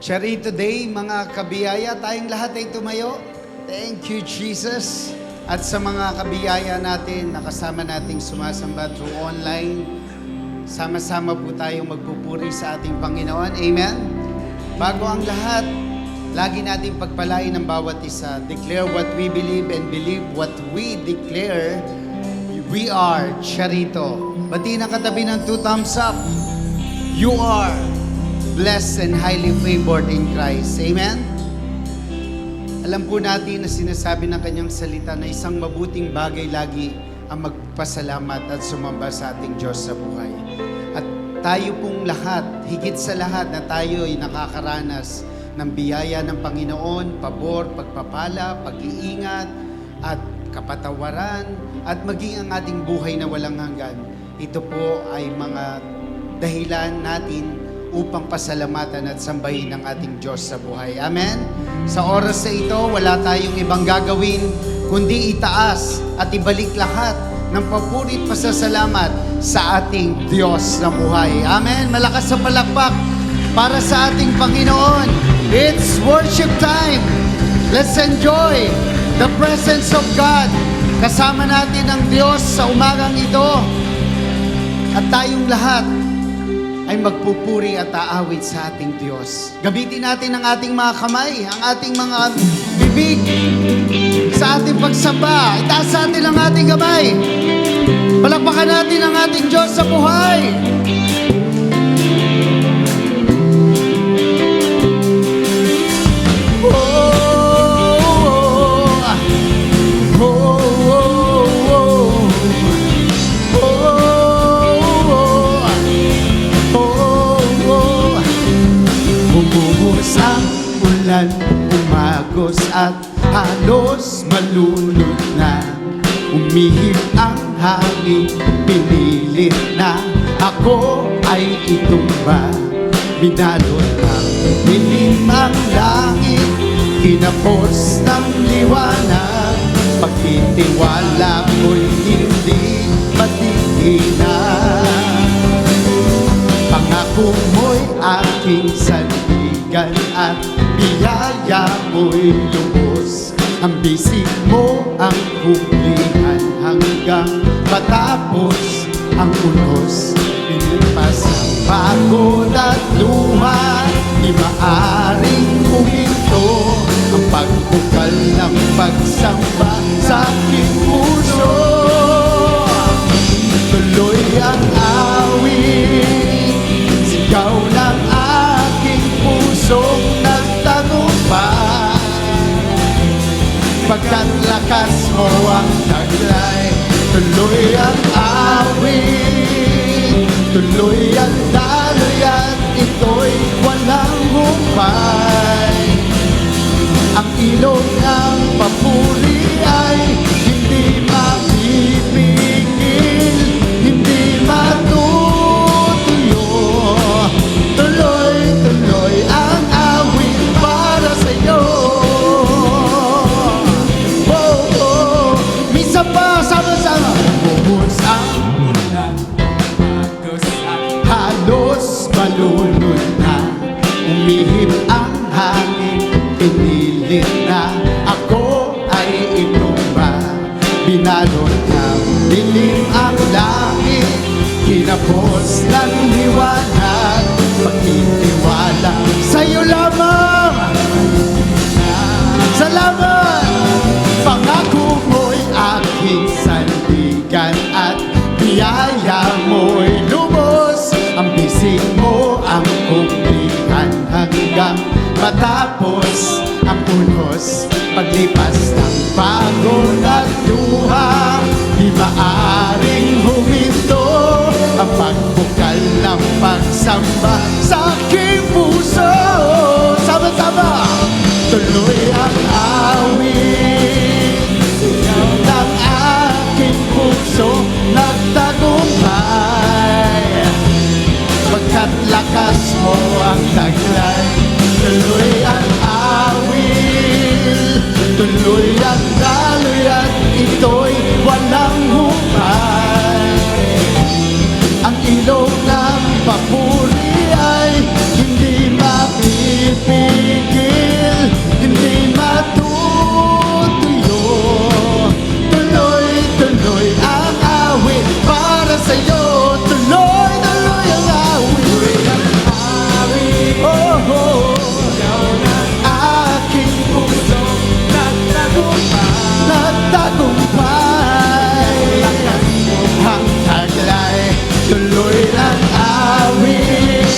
Shari today, mga kabiyaya, tayong lahat ay tumayo. Thank you, Jesus. At sa mga kabiyaya natin, nakasama nating sumasamba through online, sama-sama po tayong magpupuri sa ating Panginoon. Amen? Bago ang lahat, lagi nating pagpalain ng bawat isa. Declare what we believe and believe what we declare. We are Charito. Bati ng katabi ng 2 thumbs up. You are blessed and highly favored in Christ. Amen? Alam po natin na sinasabi ng kanyang salita na isang mabuting bagay lagi ang magpasalamat at sumamba sa ating Diyos sa buhay. At tayo pong lahat, higit sa lahat na tayo ay nakakaranas ng biyaya ng Panginoon, pabor, pagpapala, pag-iingat, at kapatawaran, at maging ang ating buhay na walang hanggan. Ito po ay mga dahilan natin upang pasalamatan at sambahin ang ating Diyos sa buhay. Amen? Sa oras na ito, wala tayong ibang gagawin, kundi itaas at ibalik lahat ng papuri at pasasalamat sa ating Diyos na buhay. Amen? Malakas sa palakpak para sa ating Panginoon. It's worship time. Let's enjoy the presence of God. Kasama natin ang Diyos sa umagang ito. At tayong lahat ay magpupuri at aawit sa ating Diyos. Gamitin natin ang ating mga kamay, ang ating mga bibig sa ating pagsamba. Itaas natin ang ating kamay. Palakpakan natin ang ating Diyos sa buhay. Umagos at halos malunod na, umihip ang hangin, pinilit na ako ay itumba. Binalot ng dilim ang langit, kinapos ng liwanag, pagtitiwala ko'y hindi matitinag. Pangako mo'y aking sandigan at biyaya mo'y lubos. Ang bisig mo ang hulihan hanggang matapos ang unos. Pinipas ang pagod at luha, di maaring huminto ang pagbukal ng pagsamba sa aking puso. Tuloy ang awit, sigaw ng aking pusong nagtagumpay. Pagkat lakas mo ang taglay, tuloy ang awit, tuloy ang daloy at ito'y walang humpay. Ang ilog ng papuri ay hindi mapipigil, hindi matutuyo. Tuloy-tuloy ang awit para sa'yo. Oh, oh, misa pa, sama-sama. Bumuhos ang ulan, halos malunod na, umihip ang hangin, pinilit na ako ay itumba. Binalot ng dilim ang langit, kinapos ng liwanag, pagtitiwala sa'yo lamang. Salamat! Pangako mo'y aking sandigan at biyaya mo'y lubos. Ang bisig mo ang kumpihan hanggang matapos ang unos. Paglipas ng pagod at luha, di maaring huminto ang pagbukal ng pagsamba sa aking puso. Sama-sama! Tuloy ang awit, sigaw ng aking puso nagtagumpay. Pagkat lakas mo ang taglay, tuloy ang awit, tuloy ang daloy at ito'y walang humpay. Ang ilog ng papuri ay hindi mapipigil. nagtagumpay. Ang taglay, tuloy ang awit,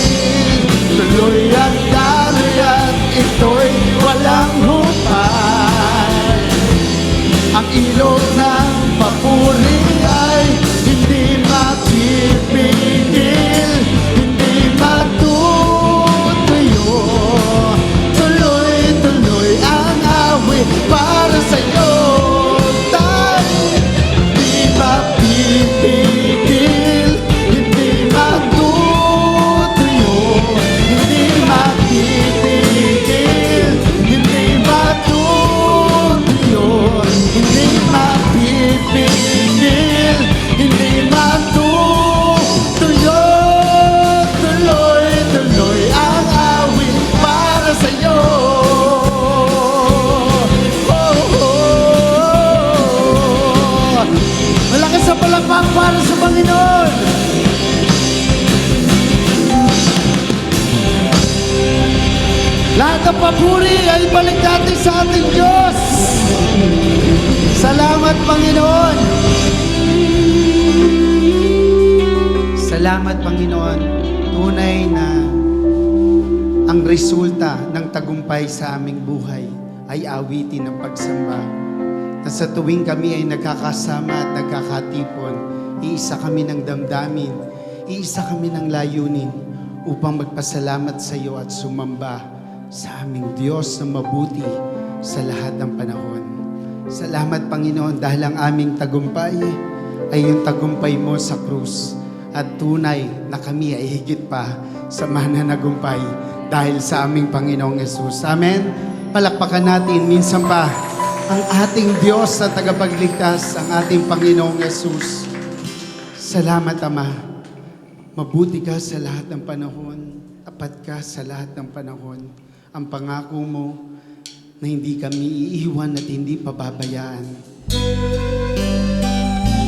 tuloy ang daloy at ito'y walang hupay. Ang ilog ng papuri ay hindi mapipigil, hindi matutuyo. Tuloy-tuloy ang awit para sa'yo. Hindi mapipigil, hindi matutuyo. Hindi mapipigil, hindi matutuyo. Hindi mapipigil, hindi matutuyo. Tuloy-tuloy ang awit para sa'yo. Malakas sa palakpak para sa Panginoon. Lahat ng papuri ay balik natin sa ating Diyos. Salamat, Panginoon. Salamat, Panginoon. Tunay na ang resulta ng tagumpay sa aming buhay ay awitin ng pagsamba. Na sa tuwing kami ay nagkakasama at nagkakatipon, iisa kami ng damdamin, iisa kami ng layunin upang magpasalamat sa iyo at sumamba sa aming Diyos na mabuti sa lahat ng panahon. Salamat, Panginoon, dahil ang aming tagumpay ay yung tagumpay mo sa krus. At tunay na kami ay higit pa sa mananagumpay dahil sa aming Panginoong Yesus. Amen? Palakpakan natin minsan pa ang ating Diyos na tagapagligtas, ang ating Panginoong Yesus. Salamat, Ama. Mabuti ka sa lahat ng panahon. Tapat ka sa lahat ng panahon. Ang pangako mo na hindi kami iiwan at hindi pababayaan.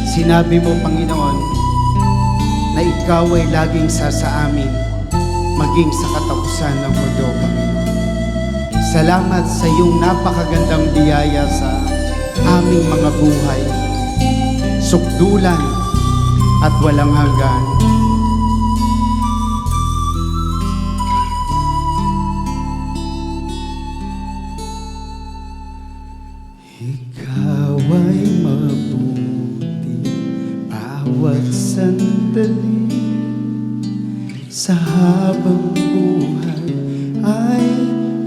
Sinabi mo, Panginoon, na ikaw ay laging sasaamin, maging sa katapusan ng mundo, Panginoon. Salamat sa iyong napakagandang biyaya sa aming mga buhay, sukdulan at walang hanggan. Ikaw ay mabuti bawat sandali, sa habang buhay ay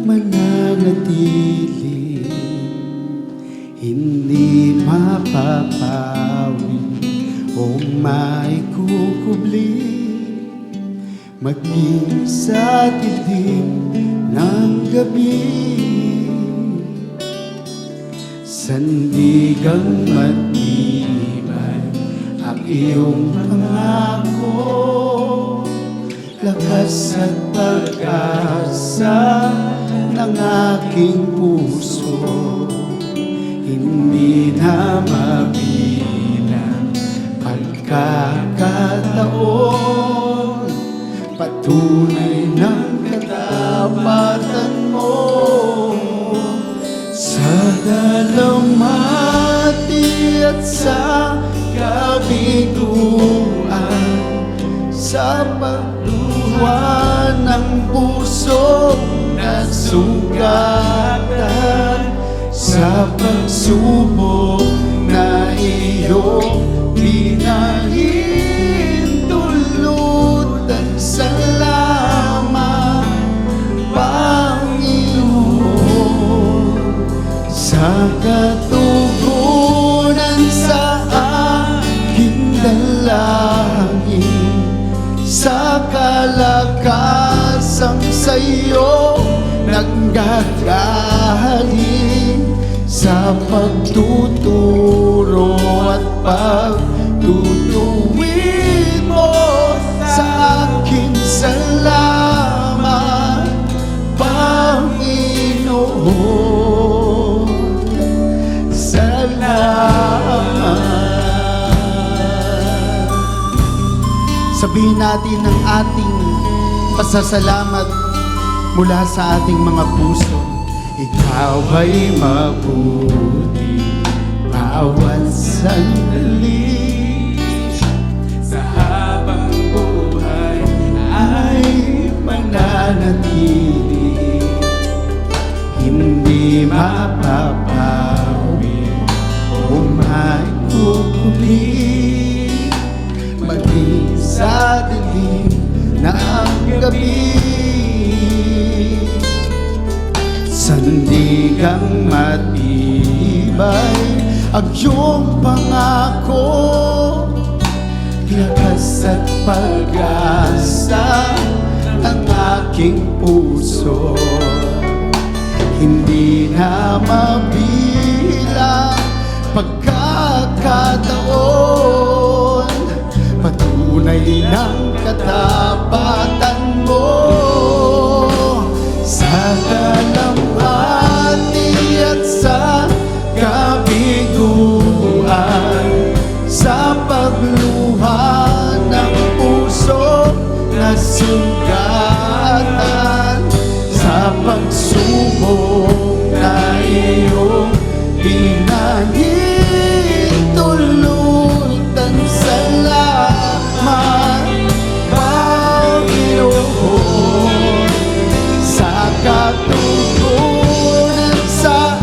mananatili, hindi mapapawi o maikukubli, maging sa dilim ng gabi. Sandigang matibay ang iyong pangako, lakas at pag-asa ng aking puso, hindi na mabilang pagkakataon, patunay ng katapatan mo. Sa dalamhati at sa kabiguan, sa pagluha ng puso na sugatan, sa pagsubok na iyong pinahintulutan. Salamat, Panginoon, sa katugunan sa aking dalangin, sa kalakasang sa'yo nanggagaling, sa pagtuturo at pagtutuwid mo sa akin. Salamat, Panginoon. Salamat. Sabihin natin ang ating pasasalamat mula sa ating mga puso. Ikaw ay mabuti sandali sa habang buhay ay mananatili, hindi mapapawi o maikukulit, maging sa dilim na ang gabi. Sandigang matibay ang iyong pangako, lakas at pag-asa ng aking puso. Hindi na mabilang pagkakataon, patunay ng katapatan mo. Sa dalamhati at sa kabiguan, sa pagluha ng puso na sugatan, sa pagsubok na iyong pinahintulutan. Salamat, Panginoon, sa katutunan sa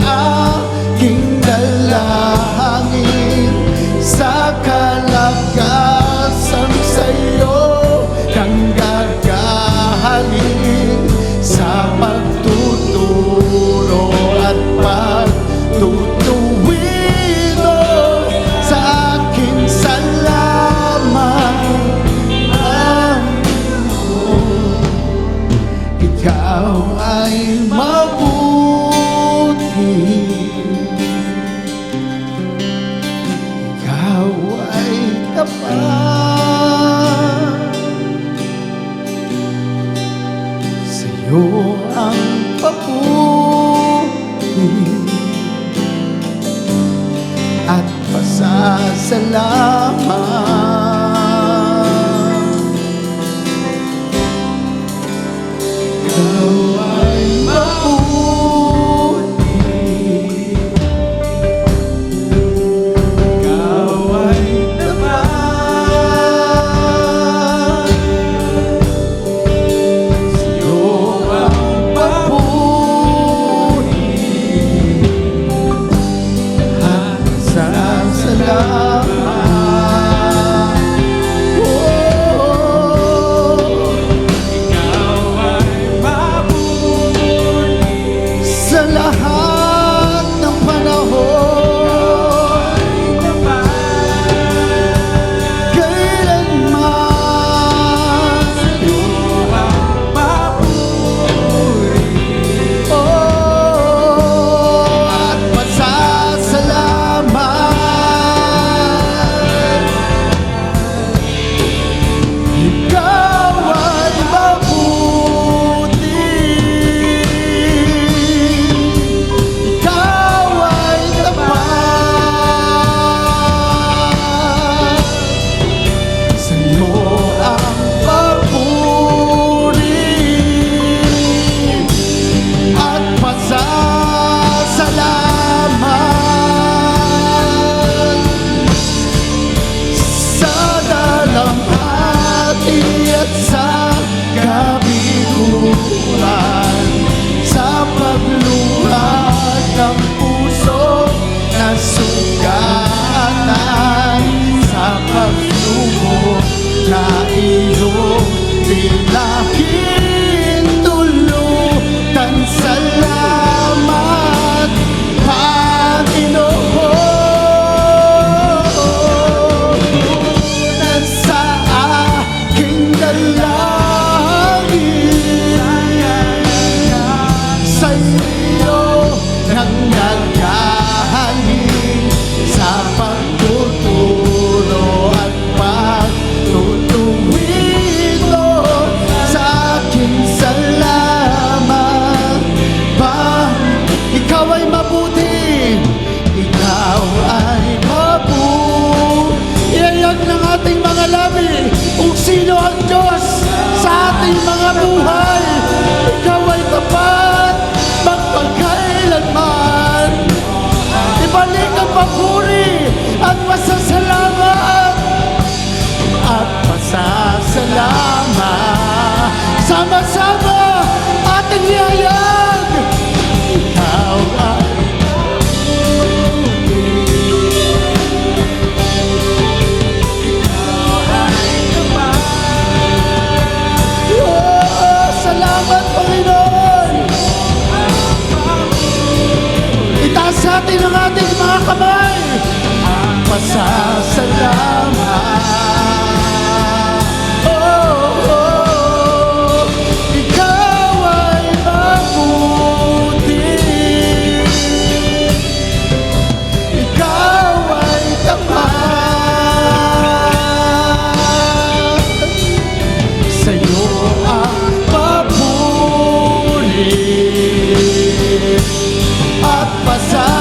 aking dalangin, sa kalakasan sa'yo kang gagaling, sa pagtuturo at pagtutuwid sa aking salamat. Ikaw ay mabuti, ikaw ay tapat, sa'yo ang papuri at pasasalamat. Ikaw ay mabuti, ikaw ay tapat, sa'yo ang papuri at pasasalamat. Sa lahat ng panahon, kailanman, at pasasalamat. Ikaw ay mabuti, ikaw ay tapat, sa'yo ang papuri at pasasalamat. Sa dalamhati at sa kabiguan, sa pagluhad ng puso na sugatan, sa pagsubok na iyong pinahintulutan. Salamat, Panginoon, sa aking dalangin, sa iyo nanggagaling, sa pagtuturo at pagtutuwid sa aking salamat. Ikaw ay mabuti, ikaw ay mabuti. Iyayag ng ating mga labi kung sino ang Diyos sa ating mga buhay. Ikaw ay tapat magpagkailanman. Ibalik ang papuri at natin ang ating mga kamay. Pasasalamat. Oh, ikaw ay mabuti. Ikaw ay tapat. Sa'yo ang papuri at pasasalamat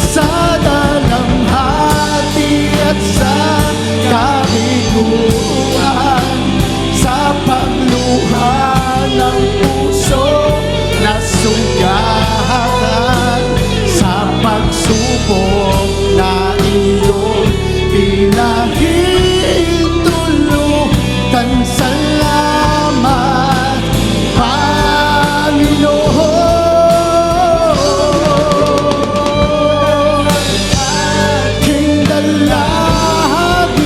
sa dalamhati at sa kabiguan, sa pagluha ng puso na sugatan, sa pagsubok na iyong pinahintulutan. Salamat, Panginoon. Aking dalangin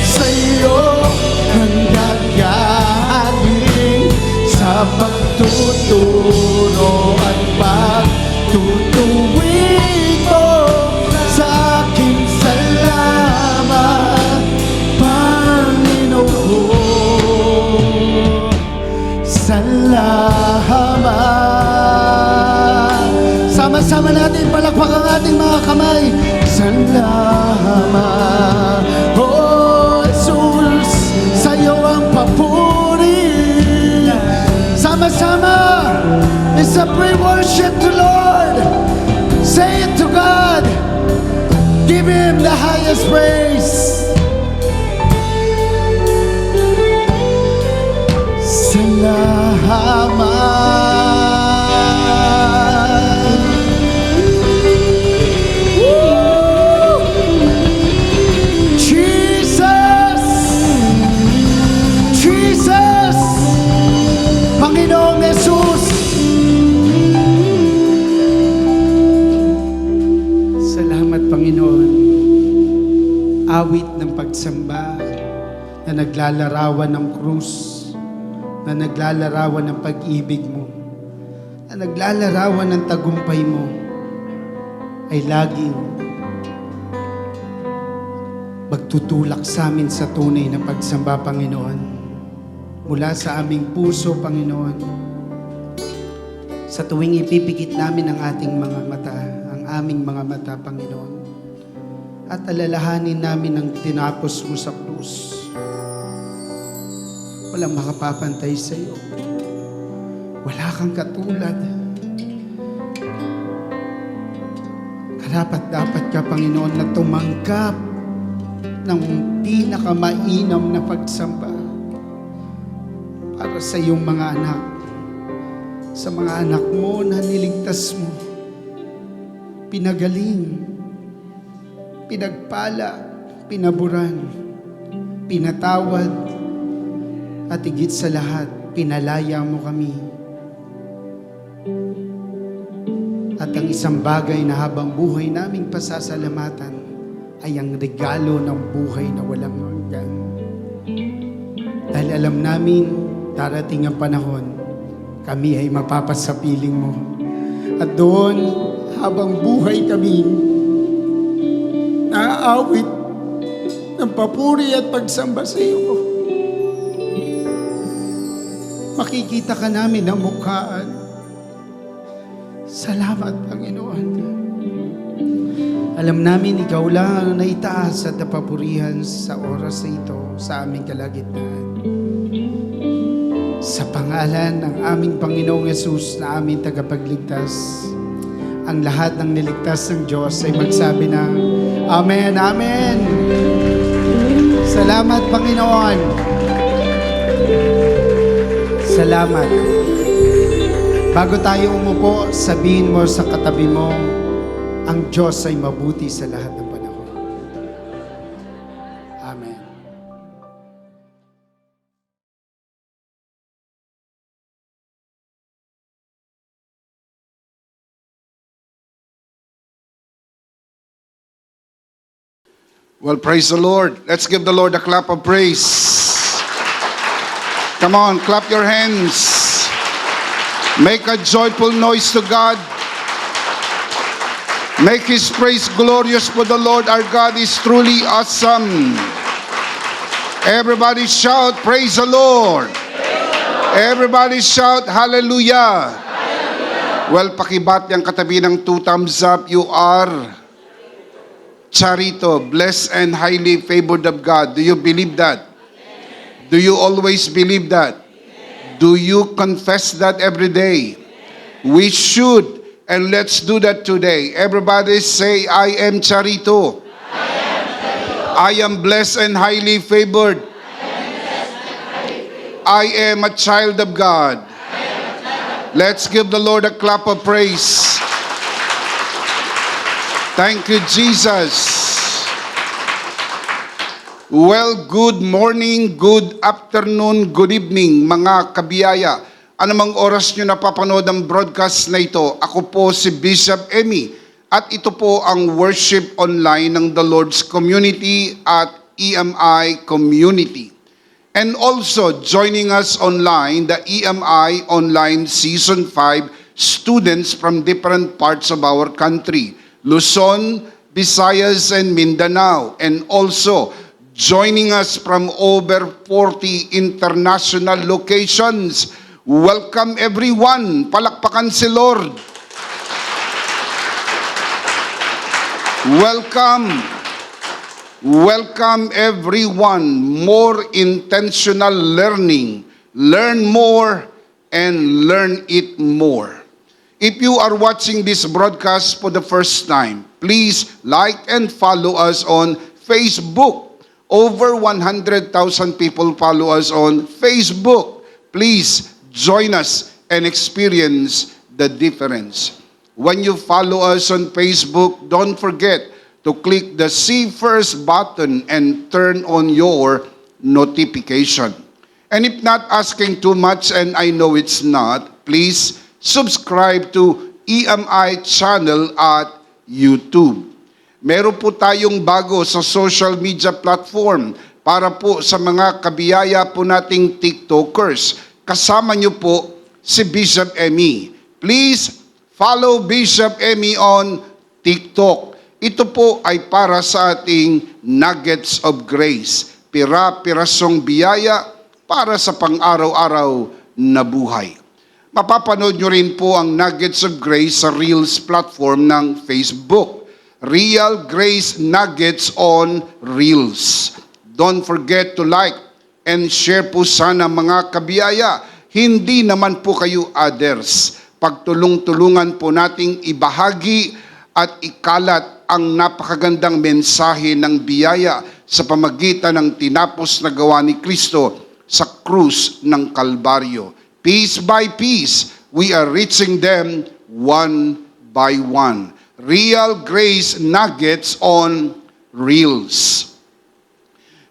sa iyo ang gagaling sa pagtuturo at pagtutuwid mo sa aking salamat, Panginoon. Salamat. Sama-sama natin palakpak ang ating mga kamay. Salamat, oh Jesus, sa iyo ang papuri. Sama-sama, it's a pre-worship to Lord. Say it to God. Give Him the highest praise. Salamat. Woo! Jesus! Jesus! Panginoong Jesus! Salamat, Panginoon. Awit ng pagsamba na naglalarawan ng krus, na naglalarawan ng pag-ibig mo, na naglalarawan ng tagumpay mo, ay laging magtutulak sa amin sa tunay na pagsamba, Panginoon. Mula sa aming puso, Panginoon, sa tuwing ipipikit namin ang ating mga mata, ang aming mga mata, Panginoon, at alalahanin namin ang tinapos mo sa krus. Walang makapapantay sa iyo. Wala kang katulad. Karapat-dapat ka, Panginoon, na tumanggap ng pinakamainam na pagsamba para sa iyong mga anak, sa mga anak mo na niligtas mo, pinagaling, pinagpala, pinaburan, pinatawad, at higit sa lahat, pinalaya mo kami. At ang isang bagay na habang buhay naming pasasalamatan ay ang regalo ng buhay na walang hanggan. Dahil alam namin, darating ang panahon, kami ay mapapasapiling mo. At doon, habang buhay kami, naaawit ng papuri at pagsamba sa iyo. Makikita ka namin ng mukhaan. Salamat, Panginoon. Alam namin ikaw lang ang naitaas at napapurihan sa oras na ito sa aming kalagitnaan. Sa pangalan ng aming Panginoong Yesus na aming tagapagligtas, ang lahat ng niligtas ng Diyos ay magsabi ng Amen, Amen. Salamat, Panginoon. Salamat. Bago tayo umupo, sabihin mo sa katabi mo, ang Diyos ay mabuti sa lahat ng panahon. Amen. Well, praise the Lord. Let's give the Lord a clap of praise. Come on, clap your hands. Make a joyful noise to God. Make His praise glorious, for the Lord our God is truly awesome. Everybody shout, praise the Lord. Everybody shout, hallelujah. Well, pakibati ang katabi ng 2 thumbs up. You are Charito, blessed and highly favored of God. Do you believe that? Do you always believe that? Do you confess that every day? We should, and let's do that today. Everybody say, I am Charito. I am blessed and highly favored. I am a child of God. Let's give the Lord a clap of praise. Thank you, Jesus. Well, good morning, good afternoon, good evening, mga kabiyaya. Anumang oras nyo napapanood ang broadcast na ito, ako po si Bishop Emmy at ito po ang worship online ng The Lord's Community at EMI Community. And also joining us online, the EMI Online Season 5 students from different parts of our country, Luzon, Visayas, and Mindanao, and also joining us from over 40 international locations. Welcome everyone. Palakpakan si Lord. Welcome. Welcome everyone. More intentional learning. Learn more and learn it more. If you are watching this broadcast for the first time, please like and follow us on Facebook. Over 100,000 people follow us on Facebook. Please join us and experience the difference. When you follow us on Facebook, don't forget to click the See First button and turn on your notification. And if not asking too much, and I know it's not, please subscribe to EMI channel at YouTube. Meron po tayong bago sa social media platform para po sa mga kabiyaya po nating TikTokers. Kasama niyo po si Bishop Emmy. Please follow Bishop Emmy on TikTok. Ito po ay para sa ating nuggets of grace. Pira-pirasong biyaya para sa pang-araw-araw na buhay. Mapapanood nyo rin po ang Nuggets of Grace sa Reels platform ng Facebook. Real Grace Nuggets on Reels. Don't forget to like and share po sana mga kabiyaya. Hindi naman po kayo others. Pagtulong-tulungan po nating ibahagi at ikalat ang napakagandang mensahe ng biyaya sa pamagitan ng tinapos na gawa ni Kristo sa krus ng Kalbaryo. Piece by piece, we are reaching them one by one. Real Grace Nuggets on Reels.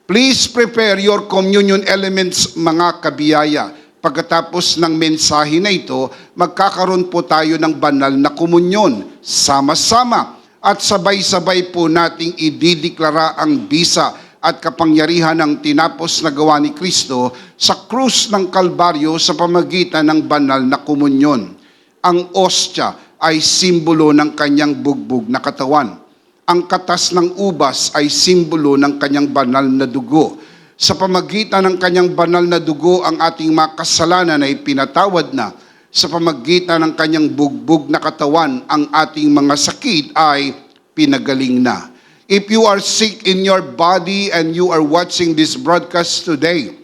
Please prepare your communion elements, mga kabiyaya. Pagkatapos ng mensahe na ito, magkakaroon po tayo ng banal na komunyon. Sama-sama at sabay-sabay po nating idideklara ang bisa at kapangyarihan ng tinapos na gawa ni Kristo sa krus ng Kalbaryo sa pamagitan ng banal na komunyon. Ang ostya ay simbolo ng kanyang bugbog na katawan. Ang katas ng ubas ay simbolo ng kanyang banal na dugo. Sa pamagitan ng kanyang banal na dugo, ang ating mga kasalanan ay pinatawad na. Sa pamagitan ng kanyang bugbog na katawan, ang ating mga sakit ay pinagaling na. If you are sick in your body and you are watching this broadcast today,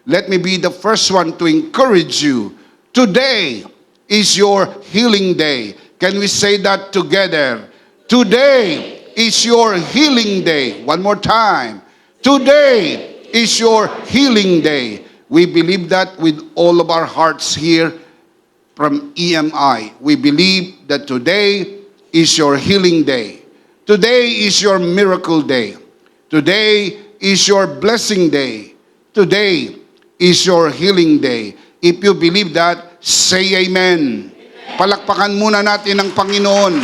let me be the first one to encourage you. Today is your healing day. Can we say that together? Today is your healing day. One more time. Today is your healing day. We believe that with all of our hearts here from EMI. We believe that today is your healing day. Today is your miracle day. Today is your blessing day. Today is your healing day. If you believe that, say amen. Palakpakan muna natin ang Panginoon.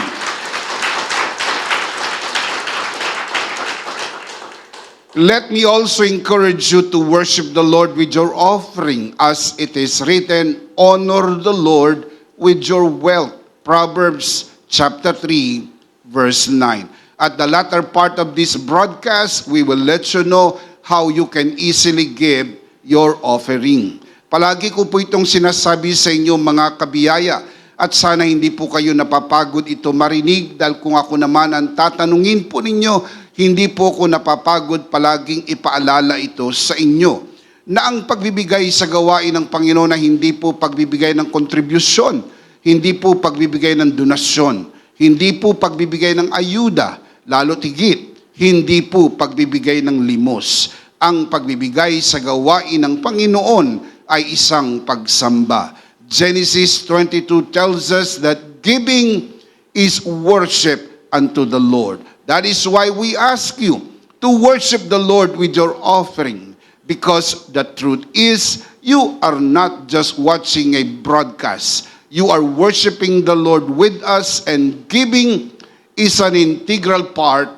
Let me also encourage you to worship the Lord with your offering, as it is written, honor the Lord with your wealth. Proverbs chapter 3, verse 9. At the latter part of this broadcast, we will let you know how you can easily give your offering. Palagi ko po itong sinasabi sa inyo mga kabiyaya, at sana hindi po kayo napapagod ito marinig, dahil kung ako naman ang tatanungin po ninyo, hindi po ako napapagod palaging ipaalala ito sa inyo, na ang pagbibigay sa gawain ng Panginoon na hindi po pagbibigay ng kontribusyon, hindi po pagbibigay ng donasyon, hindi po pagbibigay ng ayuda, lalo tigit, hindi po pagbibigay ng limos. Ang pagbibigay sa gawain ng Panginoon ay isang pagsamba. Genesis 22 tells us that giving is worship unto the Lord. That is why we ask you to worship the Lord with your offering, because the truth is, you are not just watching a broadcast. You are worshiping the Lord with us, and giving is an integral part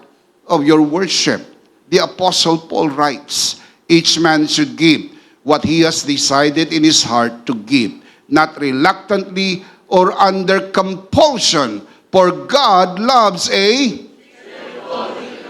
of your worship. The Apostle Paul writes, each man should give what he has decided in his heart to give, not reluctantly or under compulsion, for God loves a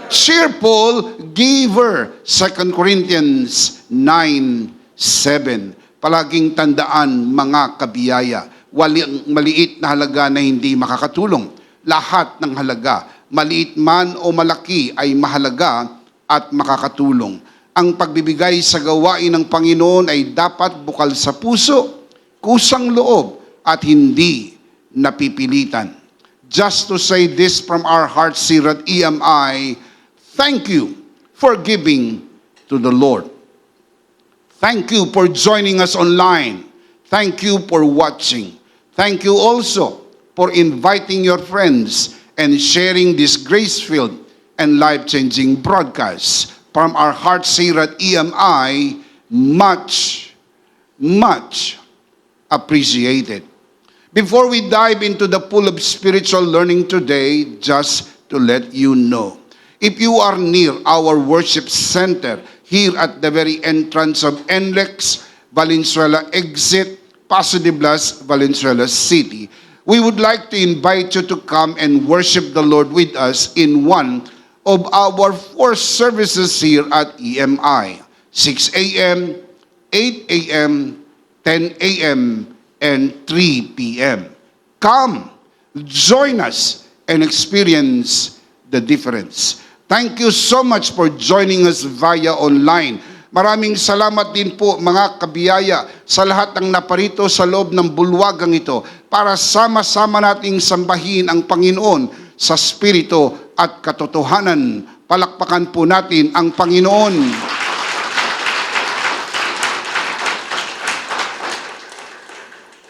cheerful giver. 2 Corinthians 9:7. Palaging tandaan mga kabiyaya, walang maliit na halaga na hindi makakatulong. Lahat ng halaga, maliit man o malaki, ay mahalaga at makakatulong. Ang pagbibigay sa gawain ng Panginoon ay dapat bukal sa puso, kusang loob, at hindi napipilitan. Just to say this from our hearts here at EMI, thank you for giving to the Lord. Thank you for joining us online. Thank you for watching. Thank you also for inviting your friends and sharing this grace-filled and life-changing broadcast. From our hearts here at EMI, much, much appreciated. Before we dive into the pool of spiritual learning today, just to let you know, if you are near our worship center here at the very entrance of NLEX, Valenzuela exit, Paso de Blas, Valenzuela City, we would like to invite you to come and worship the Lord with us in one of our 4 services here at EMI, 6 a.m., 8 a.m., 10 a.m., and 3 p.m. Come, join us, and experience the difference. Thank you so much for joining us via online. Maraming salamat din po mga kabiyaya sa lahat ng naparito sa loob ng bulwagang ito para sama-sama nating sambahin ang Panginoon sa spirito at katotohanan. Palakpakan po natin ang Panginoon.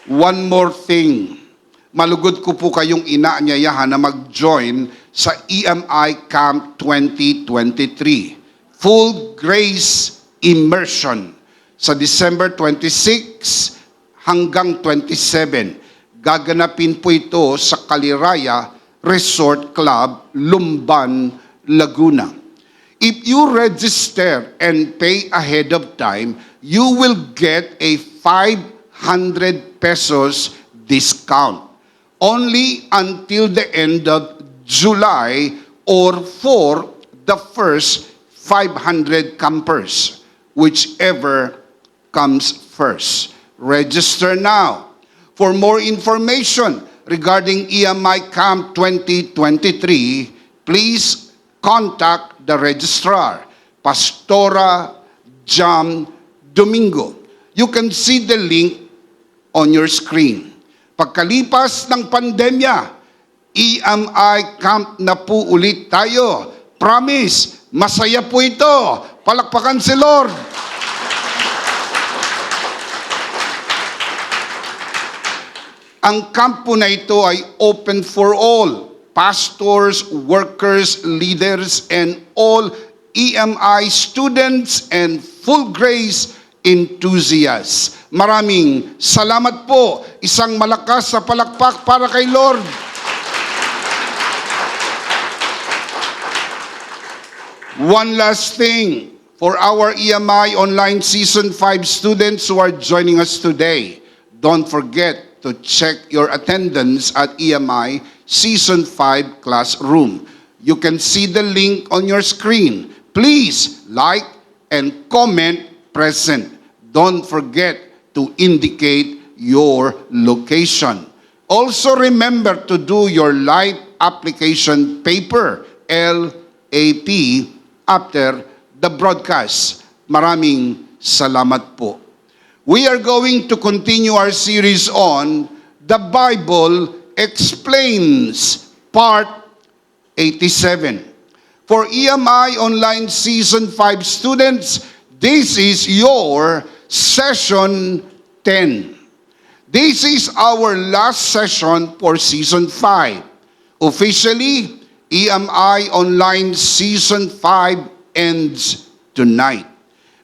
One more thing. Malugod ko po kayong inaanyayahan na mag-join sa EMI Camp 2023. Full Grace Immersion sa December 26 hanggang 27. Gaganapin po ito sa Kaliraya Resort Club, Lumban, Laguna. If you register and pay ahead of time, you will get a 500 pesos discount only until the end of July or for the first 500 campers, whichever comes first. Register now. For more information regarding EMI Camp 2023, please contact the registrar, Pastora Jam Domingo. You can see the link on your screen. Pagkalipas ng pandemya, EMI Camp na po ulit tayo. Promise, masaya po ito. Palakpakan si Lord. Ang kampo na ito ay open for all. Pastors, workers, leaders, and all EMI students and full grace enthusiasts. Maraming salamat po. Isang malakas sa palakpak para kay Lord. One last thing for our EMI Online Season 5 students who are joining us today. Don't forget to check your attendance at EMI Season 5 classroom. You can see the link on your screen. Please like and comment present. Don't forget to indicate your location. Also remember to do your life application paper, LAP, after the broadcast. Maraming salamat po. We are going to continue our series on The Bible Explains, Part 87. For EMI Online Season 5 students, this is your Session 10. This is our last session for Season 5. Officially, EMI Online Season 5 ends tonight.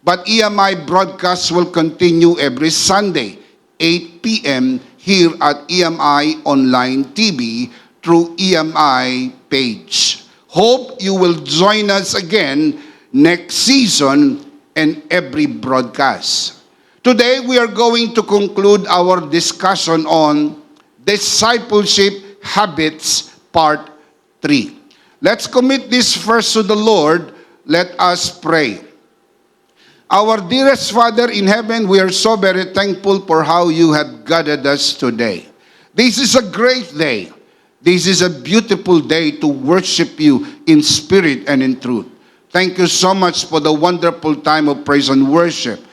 But EMI broadcasts will continue every Sunday, 8 p.m. here at EMI Online TV through EMI page. Hope you will join us again next season and every broadcast. Today, we are going to conclude our discussion on discipleship habits, part 3. Let's commit this first to the Lord. Let us pray. Our dearest Father in heaven, we are so very thankful for how you have gathered us today. This is a great day. This is a beautiful day to worship you in spirit and in truth. Thank you so much for the wonderful time of praise and worship.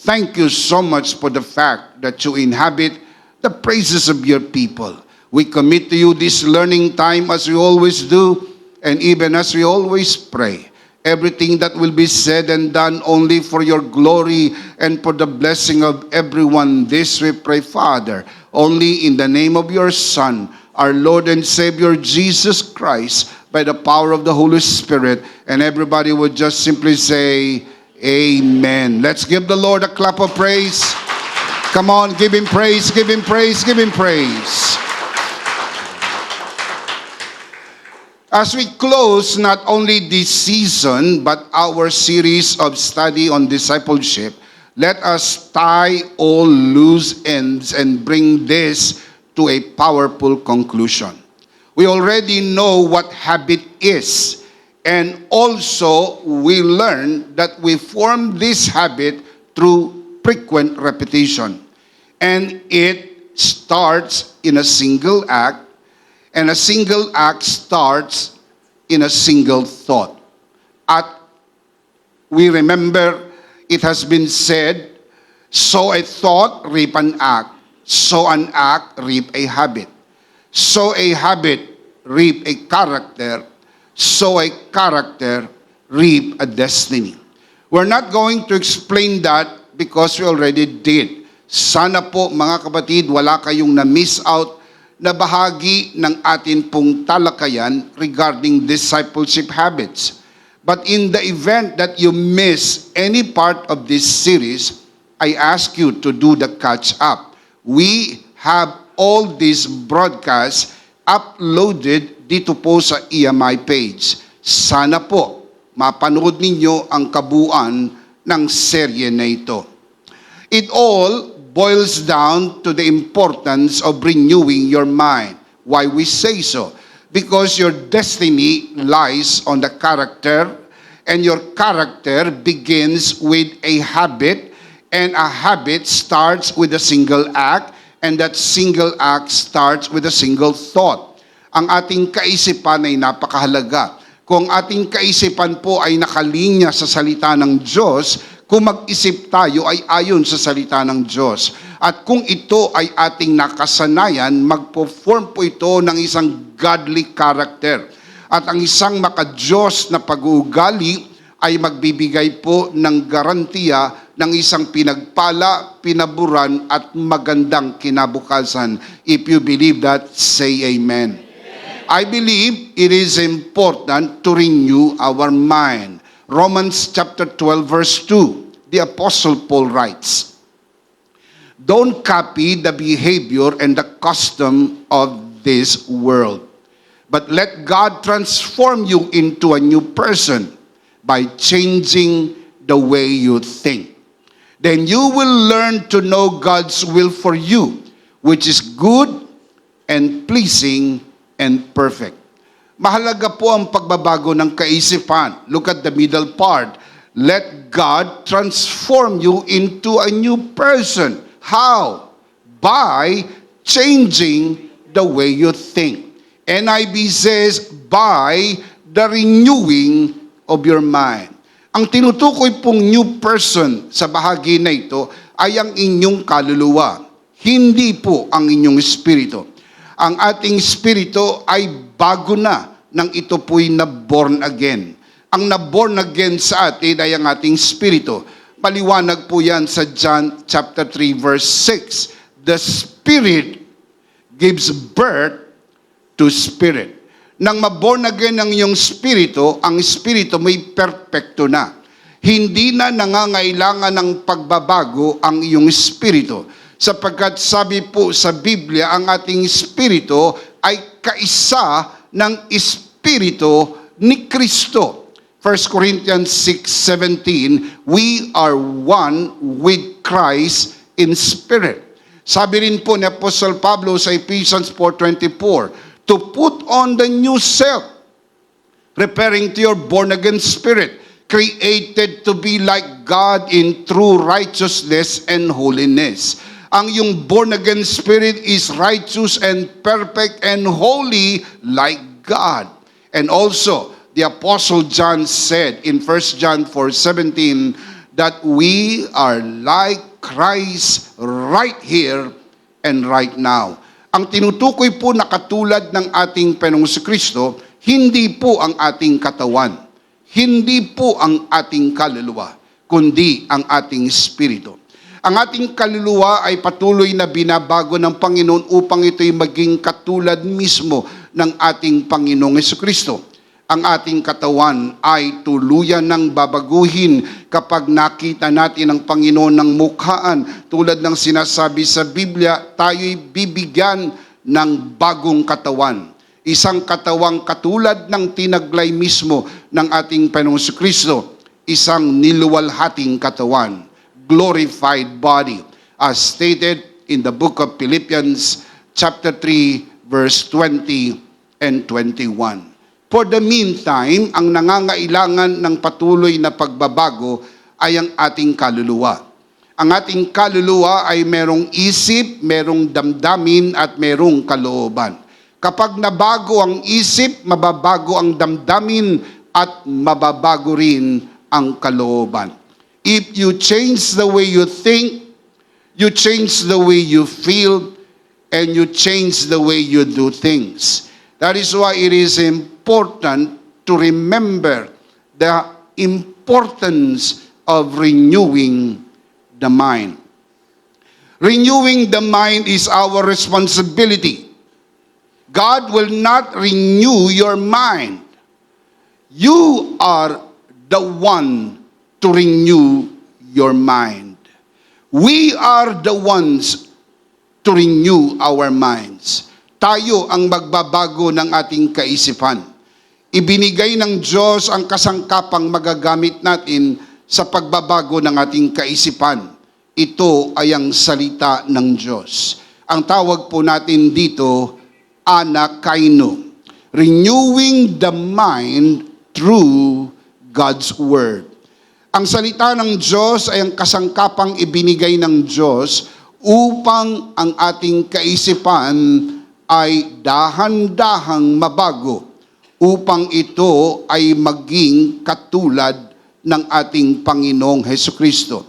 Thank you so much for the fact that you inhabit the praises of your people. We commit to you this learning time as we always do, and even as we always pray. Everything that will be said and done only for your glory and for the blessing of everyone. This we pray, Father, only in the name of your Son, our Lord and Savior, Jesus Christ, by the power of the Holy Spirit. And everybody would just simply say, Amen. Let's give the Lord a clap of praise. Come on, give him praise, give him praise, give him praise. As we close not only this season, but our series of study on discipleship, let us tie all loose ends and bring this to a powerful conclusion. We already know what habit is, and also we learn that we form this habit through frequent repetition. And it starts in a single act, and a single act starts in a single thought. At we remember, it has been said, sow a thought, reap an act. Sow an act, reap a habit. Sow a habit, reap a character. Sow a character, reap a destiny. We're not going to explain that because we already did. Sana po mga kapatid, wala kayong na-miss out na bahagi ng atin pong talakayan regarding discipleship habits. But in the event that you miss any part of this series, I ask you to do the catch up. We have all these broadcasts uploaded dito po sa EMI page. Sana po mapanood ninyo ang kabuuan ng serye na ito. It all boils down to the importance of renewing your mind. Why we say so? Because your destiny lies on the character, and your character begins with a habit, and a habit starts with a single act, and that single act starts with a single thought. Ang ating kaisipan ay napakahalaga. Kung ating kaisipan po ay nakalinya sa salita ng Diyos, kung mag-isip tayo ay ayon sa salita ng Diyos. At kung ito ay ating nakasanayan, magpo-form po ito ng isang godly character. At ang isang maka-Diyos na pag-uugali ay magbibigay po ng garantiya ng isang pinagpala, pinaburan at magandang kinabukasan. If you believe that, say amen. I believe it is important to renew our mind. Romans chapter 12 verse 2, the Apostle Paul writes, "Don't copy the behavior and the custom of this world, but let God transform you into a new person by changing the way you think. Then you will learn to know God's will for you, which is good and pleasing and perfect. Mahalaga po ang pagbabago ng kaisipan. Look at the middle part. Let God transform you into a new person. How? By changing the way you think. NIV says, by the renewing of your mind. Ang tinutukoy pong new person sa bahagi na ito ay ang inyong kaluluwa, hindi po ang inyong espiritu. Ang ating espiritu ay bago na nang ito po'y na-born again. Ang na-born again sa atin ay ang ating espiritu. Paliwanag po yan sa John chapter 3 verse 6. The Spirit gives birth to spirit. Nang maborn again ang iyong spirito, ang spirito may perpekto na. Hindi na nangangailangan ng pagbabago ang iyong spirito. Sapagkat sabi po sa Biblia, ang ating spirito ay kaisa ng spirito ni Kristo. 1 Corinthians 6:17, we are one with Christ in spirit. Sabi rin po ni Apostle Pablo sa Ephesians 4:24, to put on the new self, referring to your born-again spirit, created to be like God in true righteousness and holiness. Ang yung born-again spirit is righteous and perfect and holy like God. And also, the Apostle John said in 1 John 4:17 that we are like Christ right here and right now. Ang tinutukoy po na katulad ng ating Panginoong Kristo, hindi po ang ating katawan, hindi po ang ating kaluluwa, kundi ang ating espiritu. Ang ating kaluluwa ay patuloy na binabago ng Panginoon upang ito'y maging katulad mismo ng ating Panginoong Kristo. Ang ating katawan ay tuluyan ng babaguhin kapag nakita natin ang Panginoon ng mukhaan. Tulad ng sinasabi sa Biblia, tayo'y bibigyan ng bagong katawan. Isang katawang katulad ng tinaglay mismo ng ating Panginoong Kristo. Isang niluwalhating katawan, glorified body, as stated in the book of Philippians chapter 3, verse 20 and 21. For the meantime, ang nangangailangan ng patuloy na pagbabago ay ang ating kaluluwa. Ang ating kaluluwa ay merong isip, merong damdamin, at merong kalooban. Kapag nabago ang isip, mababago ang damdamin, at mababago rin ang kalooban. If you change the way you think, you change the way you feel, and you change the way you do things. That is why it is important to remember the importance of renewing the mind. Renewing the mind is our responsibility. God will not renew your mind. You are the one to renew your mind. We are the ones to renew our minds. Tayo ang magbabago ng ating kaisipan. Ibinigay ng Diyos ang kasangkapang magagamit natin sa pagbabago ng ating kaisipan. Ito ay ang salita ng Diyos. Ang tawag po natin dito, anakaino. Renewing the mind through God's Word. Ang salita ng Diyos ay ang kasangkapang ibinigay ng Diyos upang ang ating kaisipan ay dahan-dahang mabago upang ito ay maging katulad ng ating Panginoong Hesukristo.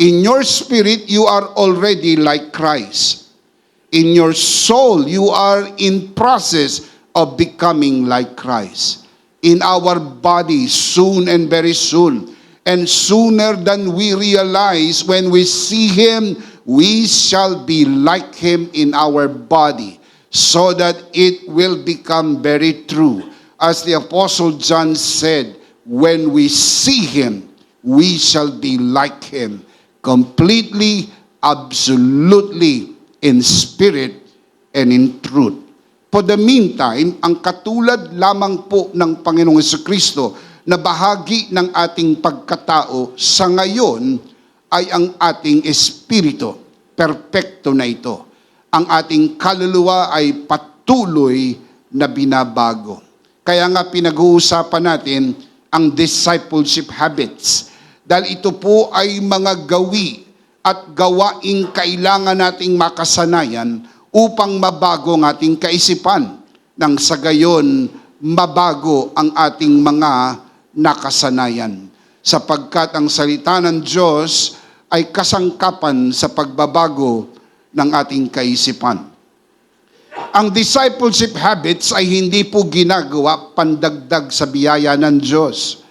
In your spirit, you are already like Christ. In your soul, you are in process of becoming like Christ. In our body, soon and very soon, and sooner than we realize, when we see Him, we shall be like Him in our body, so that it will become very true. As the Apostle John said, when we see Him, we shall be like Him, completely, absolutely, in spirit and in truth. For the meantime, ang katulad lamang po ng Panginoong Jesucristo na bahagi ng ating pagkatao sa ngayon ay ang ating espiritu. Perpekto na ito. Ang ating kaluluwa ay patuloy na binabago. Kaya nga pinag-uusapan natin ang discipleship habits. Dahil ito po ay mga gawi at gawaing kailangan nating makasanayan upang mabago ang ating kaisipan. Nang sa gayon, mabago ang ating mga nakasanayan. Sapagkat ang salita ng Diyos ay kasangkapan sa pagbabago ng ating kaisipan. Ang discipleship habits ay hindi po ginagawa pandagdag sa biyaya ng Diyos.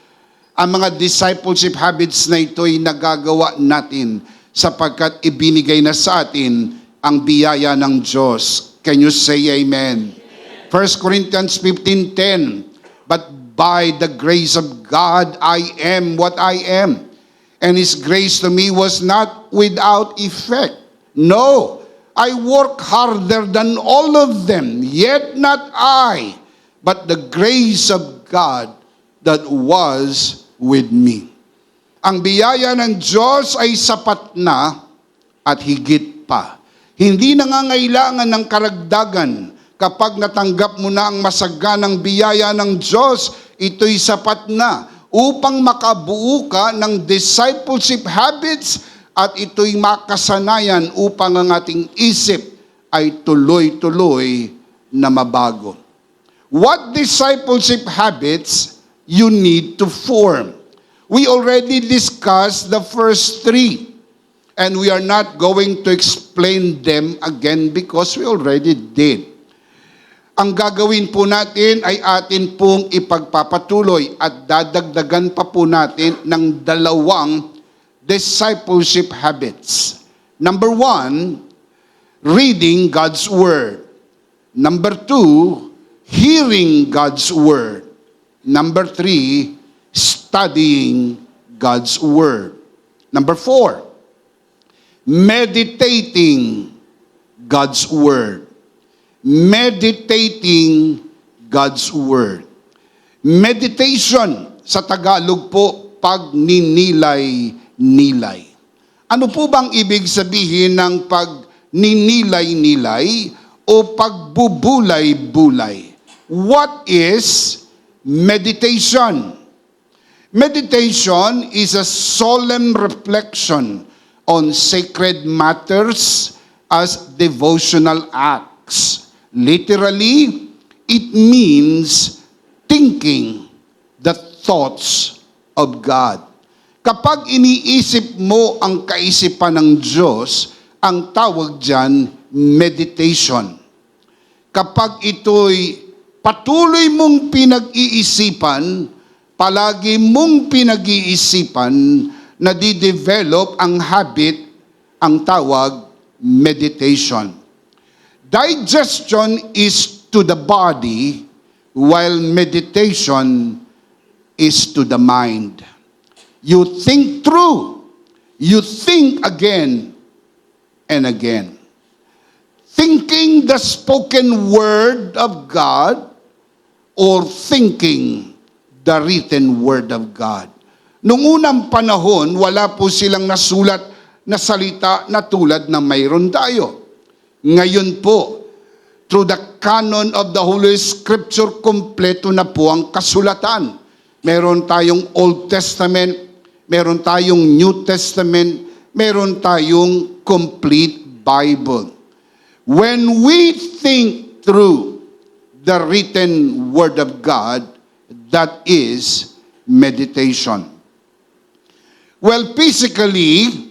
Ang mga discipleship habits na ito ay nagagawa natin sapagkat ibinigay na sa atin ang biyaya ng Diyos. Can you say amen? 1 Corinthians 15:10, "But by the grace of God I am what I am, and His grace to me was not without effect. No, I work harder than all of them, yet not I, but the grace of God that was with me." Ang biyaya ng Diyos ay sapat na at higit pa. Hindi nangangailangan ng karagdagan. Kapag natanggap mo na ang masaganang biyaya ng Diyos, ito'y sapat na upang makabuo ka ng discipleship habits at ito'y makasanayan upang ang ating isip ay tuloy-tuloy na mabago. What discipleship habits you need to form? We already discussed the first three, and we are not going to explain them again because we already did. Ang gagawin po natin ay atin pong ipagpapatuloy at dadagdagan pa po natin ng 2 discipleship habits. Number 1, reading God's Word. Number 2, hearing God's Word. Number 3, studying God's Word. Number 4, meditating God's Word. Meditating God's Word. Meditation, sa Tagalog po, pagninilay-nilay. Ano po bang ibig sabihin ng pagninilay-nilay o pagbubulay-bulay? What is meditation? Meditation is a solemn reflection on sacred matters as devotional acts. Literally, it means thinking the thoughts of God. Kapag iniisip mo ang kaisipan ng Diyos, ang tawag dyan, meditation. Kapag ito'y patuloy mong pinag-iisipan, palagi mong pinag-iisipan, nadidevelop ang habit, ang tawag, meditation. Digestion is to the body, while meditation is to the mind. You think through. You think again and again. Thinking the spoken word of God or thinking the written word of God. Noong unang panahon, wala po silang nasulat na salita na tulad na mayroon tayo. Ngayon po, through the canon of the Holy Scripture, kompleto na po ang kasulatan. Meron tayong Old Testament, meron tayong New Testament, meron tayong complete Bible. When we think through the written Word of God, that is meditation. Well, physically,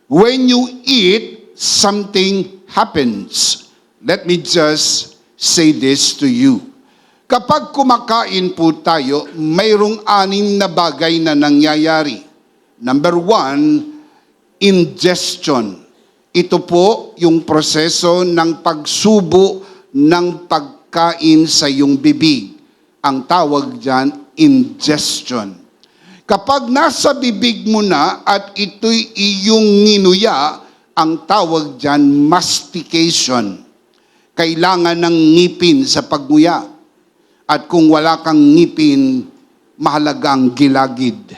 when you eat, something happens. Let me just say this to you. Kapag kumakain po tayo, mayroong 6 na bagay na nangyayari. Number 1, ingestion. Ito po yung proseso ng pagsubo ng pagkain sa iyong bibig. Ang tawag dyan, ingestion. Kapag nasa bibig mo na at ito'y iyong nginuya, ang tawag dyan, mastication. Kailangan ng ngipin sa pagnguya. At kung wala kang ngipin, mahalaga ang gilagid.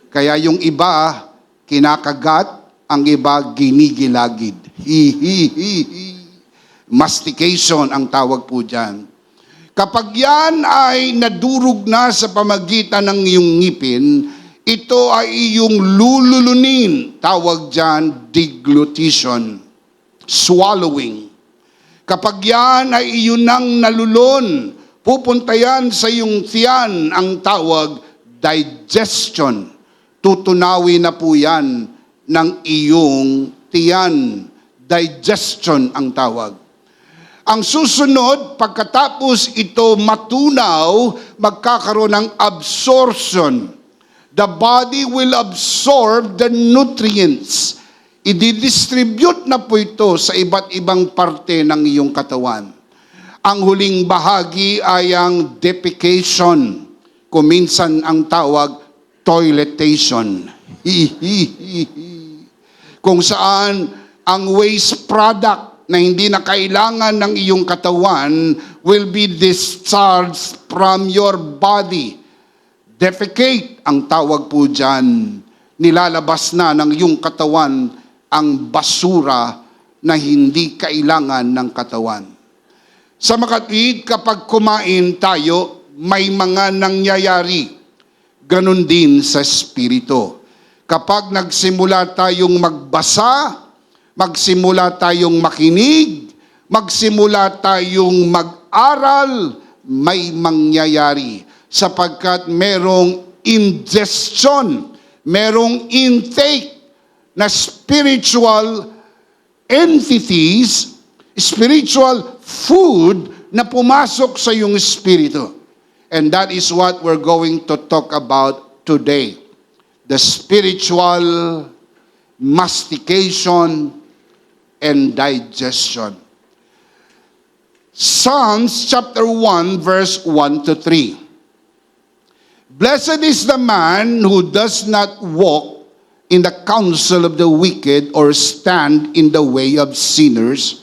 Kaya yung iba, kinakagat, ang iba, ginigilagid. Mastication ang tawag po dyan. Kapag yan ay nadurog na sa pamagitan ng iyong ngipin, ito ay iyong lululunin. Tawag dyan, deglutition, swallowing. Kapag yan ay iyon nang nalulon, pupunta yan sa iyong tiyan, ang tawag, digestion. Tutunawin na po yan ng iyong tiyan. Digestion ang tawag. Ang susunod, pagkatapos ito matunaw, magkakaroon ng absorption. The body will absorb the nutrients. Ididistribute na po ito sa iba't ibang parte ng iyong katawan. Ang huling bahagi ay ang defecation. Kuminsan ang tawag, toiletation. Kung saan ang waste product na hindi na kailangan ng iyong katawan will be discharged from your body. Defecate ang tawag po dyan. Nilalabas na ng iyong katawan ang basura na hindi kailangan ng katawan. Sa makatwid, kapag kumain tayo, may mga nangyayari. Ganon din sa espiritu. Kapag nagsimula tayong magbasa, magsimula tayong makinig, magsimula tayong mag-aral, may mangyayari. Sapagkat merong ingestion, merong intake na spiritual entities, spiritual food na pumasok sa iyong espiritu. And that is what we're going to talk about today. The spiritual mastication and digestion. Psalms chapter 1 verse 1 to 3. Blessed is the man who does not walk in the counsel of the wicked, or stand in the way of sinners,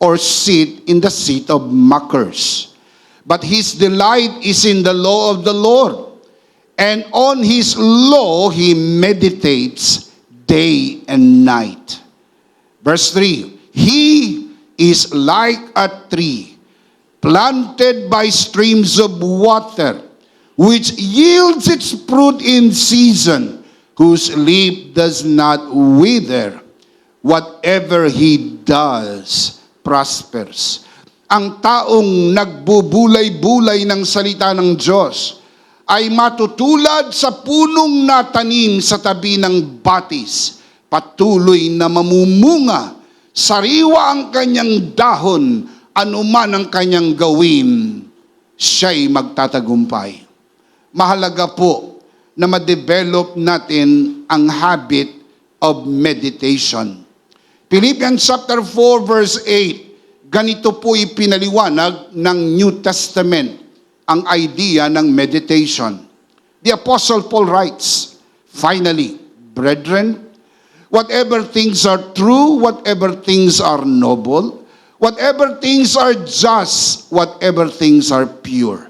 or sit in the seat of mockers. But his delight is in the law of the Lord, and on his law he meditates day and night. Verse 3, he is like a tree planted by streams of water, which yields its fruit in season, whose leaf does not wither. Whatever he does prospers. Ang taong nagbubulay-bulay ng salita ng Diyos ay matutulad sa punong natanim sa tabi ng batis. Patuloy na mamumunga, sariwa ang kanyang dahon, anuman ang kanyang gawin, siya'y magtatagumpay. Mahalaga po na ma-develop natin ang habit of meditation. Philippians chapter 4 verse 8, ganito po ipinaliwanag ng New Testament ang idea ng meditation. The Apostle Paul writes, finally, brethren, whatever things are true, whatever things are noble, whatever things are just, whatever things are pure,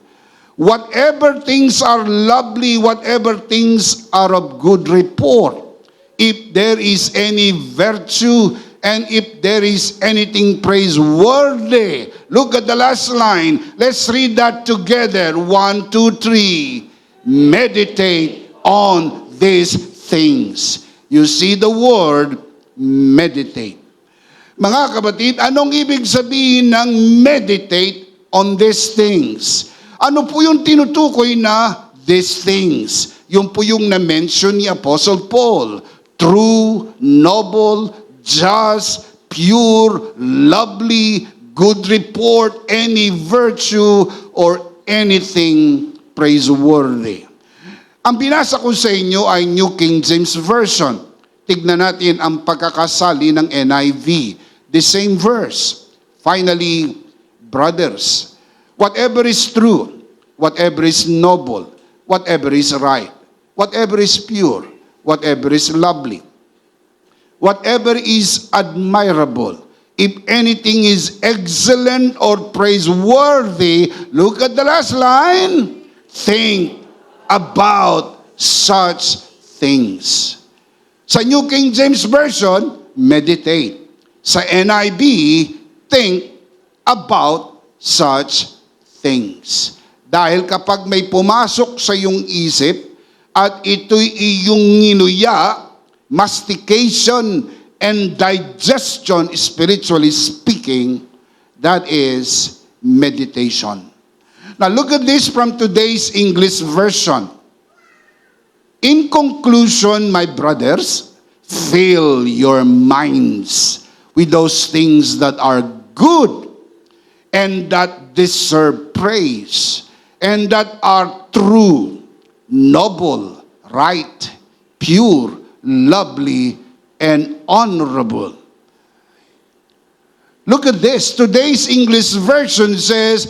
whatever things are lovely, whatever things are of good report, if there is any virtue and if there is anything praiseworthy. Look at the last line. Let's read that together. 1, 2, 3. Meditate on these things. You see the word meditate. Mga kapatid, anong ibig sabihin ng meditate on these things? Ano po yung tinutukoy na these things? Yung po yung na-mention ni Apostle Paul. True, noble, just, pure, lovely, good report, any virtue, or anything praiseworthy. Ang binasa ko sa inyo ay New King James Version. Tignan natin ang pagkakasali ng NIV. The same verse. Finally, brothers, whatever is true, whatever is noble, whatever is right, whatever is pure, whatever is lovely, whatever is admirable, if anything is excellent or praiseworthy, look at the last line, think about such things. Sa New King James Version, meditate. Sa NIV, think about such things. Dahil kapag may pumasok sa iyong isip at ito'y iyong nginuya, mastication and digestion, spiritually speaking, that is meditation. Now look at this from today's English version. In conclusion, my brothers, fill your minds with those things that are good and that deserve praise and that are true, noble, right, pure, lovely, and honorable. Look at this. Today's English version says,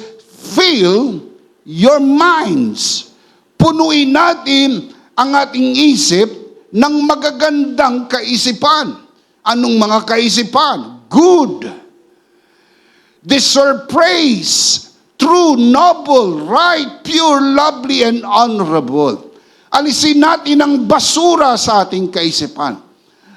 fill your minds. Punuin natin ang ating isip ng magagandang kaisipan. Anong mga kaisipan? Good. Deserve praise. True, noble, right, pure, lovely, and honorable. Alisin natin ang basura sa ating kaisipan.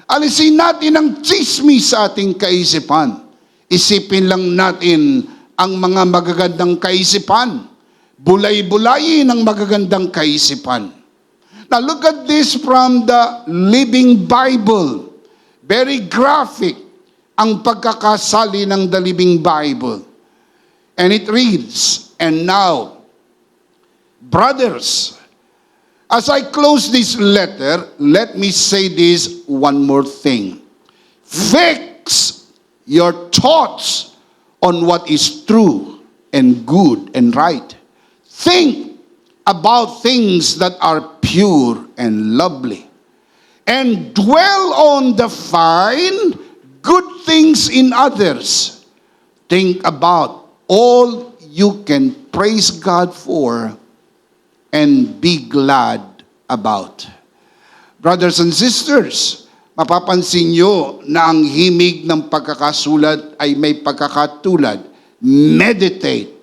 Alisin natin ang chismis sa ating kaisipan. Isipin lang natin ang mga magagandang kaisipan. Bulay-bulayin ang magagandang kaisipan. Now look at this from the Living Bible. Very graphic ang pagkakasali ng the Living Bible. And it reads, and now, brothers, as I close this letter, let me say this one more thing. Fix your thoughts on what is true and good and right. Think about things that are pure and lovely. And dwell on the fine, good things in others. Think about all you can praise God for and be glad about. Brothers and sisters, mapapansin nyo na ang himig ng pagkakasulat ay may pagkakatulad. Meditate,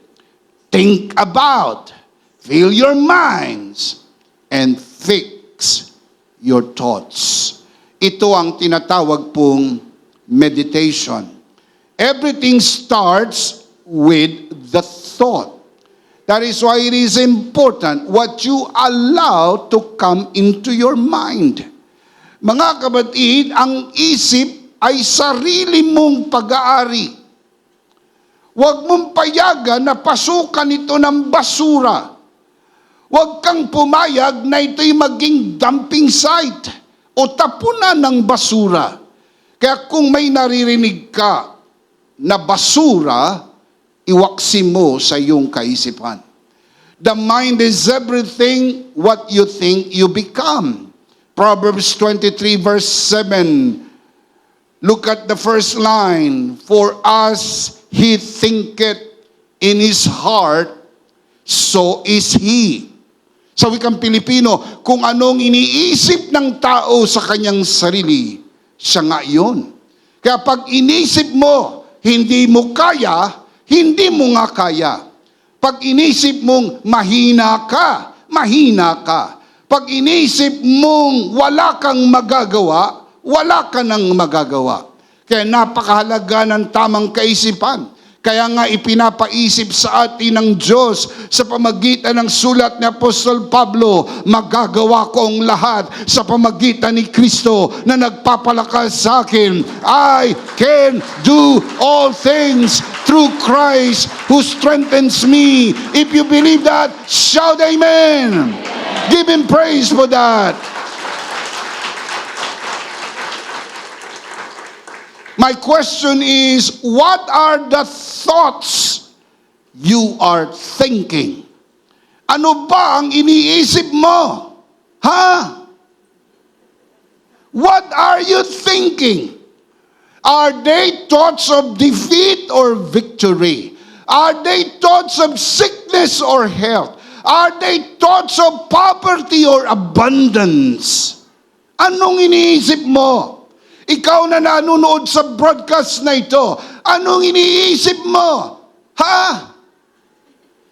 think about, fill your minds, and fix your thoughts. Ito ang tinatawag pong meditation. Everything starts with the thought. That is why it is important what you allow to come into your mind. Mga kapatid, ang isip ay sarili mong pag-aari. Huwag mong payagan na pasukan ito ng basura. Huwag kang pumayag na ito'y maging dumping site o tapunan ng basura. Kaya kung may naririnig ka na basura, iwaksi mo sa iyong kaisipan. The mind is everything what you think you become. Proverbs 23 verse 7. Look at the first line. For as he thinketh in his heart, so is he. Sa wikang Pilipino, kung anong iniisip ng tao sa kanyang sarili, siya nga yun. Kaya pag inisip mo, hindi mo kaya, hindi mo nga kaya. Pag inisip mong mahina ka, mahina ka. Pag inisip mong wala kang magagawa, wala ka nang magagawa. Kaya napakahalaga ng tamang kaisipan. Kaya nga ipinapaisip sa atin ng Diyos sa pamagitan ng sulat ni Apostol Pablo, magagawa ko ang lahat sa pamagitan ni Kristo na nagpapalakas sa akin. I can do all things through Christ who strengthens me. If you believe that, shout amen. Give him praise for that. My question is, what are the thoughts you are thinking? Ano ba ang iniisip mo? Ha? What are you thinking? Are they thoughts of defeat or victory? Are they thoughts of sickness or health? Are they thoughts of poverty or abundance? Anong iniisip mo? Ikaw na nanonood sa broadcast na ito, anong iniisip mo? Ha?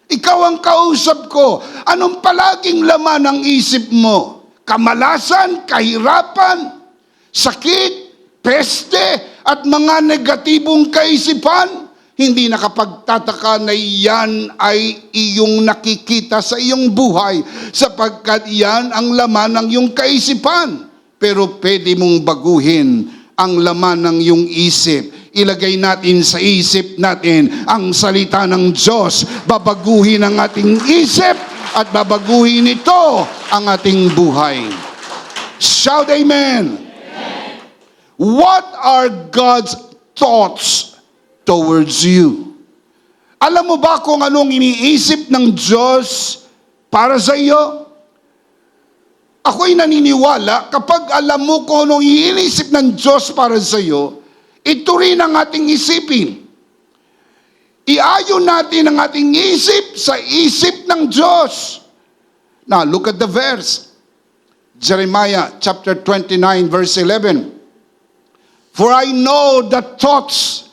Ikaw ang kausap ko. Anong palaging laman ng isip mo? Kamalasan, kahirapan, sakit, peste, at mga negatibong kaisipan? Hindi nakapagtataka na yan ay iyong nakikita sa iyong buhay sapagkat yan ang laman ng iyong kaisipan. Pero pwede mong baguhin ang laman ng iyong isip. Ilagay natin sa isip natin ang salita ng Diyos. Babaguhin ang ating isip at babaguhin ito ang ating buhay. Shout amen. What are God's thoughts towards you? Alam mo ba kung anong iniisip ng Diyos para sa iyo? Ako'y naniniwala kapag alam mo kung anong iniisip ng Diyos para sa iyo, ito rin ang ating isipin. Iayon natin ang ating isip sa isip ng Diyos. Now, look at the verse. Jeremiah chapter 29 verse 11. For I know the thoughts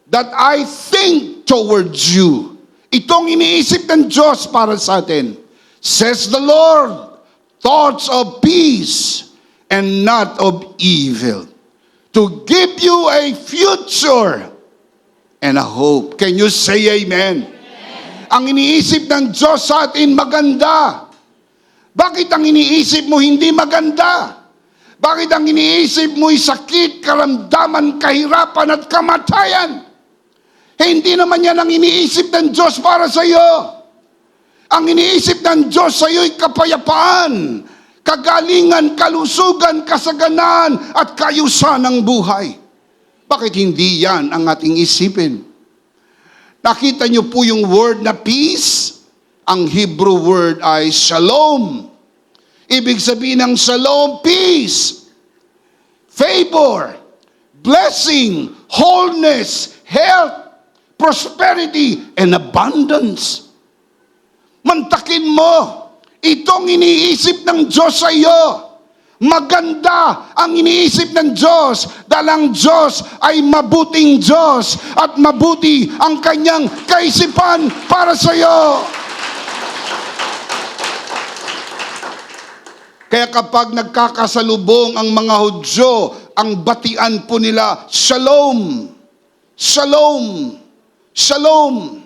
that I think towards you. Itong iniisip ng Diyos para sa atin. Says the Lord, thoughts of peace and not of evil, to give you a future and a hope. Can you say amen? Ang iniisip ng Diyos sa atin maganda. Bakit ang iniisip mo hindi maganda? Bakit ang iniisip mo'y sakit, karamdaman, kahirapan at kamatayan? Hindi naman yan ang iniisip ng Diyos para sa iyo. Ang iniisip ng Diyos sa iyo'y kapayapaan, kagalingan, kalusugan, kasaganaan, at kayusan ng buhay. Bakit hindi yan ang ating isipin? Nakita niyo po yung word na peace? Ang Hebrew word ay shalom. Ibig sabihin ng shalom, peace, favor, blessing, wholeness, health, prosperity, and abundance. Mantakin mo, itong iniisip ng Diyos sa iyo. Maganda ang iniisip ng Diyos dahil ang Diyos ay mabuting Diyos at mabuti ang kanyang kaisipan para sa iyo. Kaya kapag nagkakasalubong ang mga Hudyo, ang batian po nila, Shalom, Shalom, Shalom.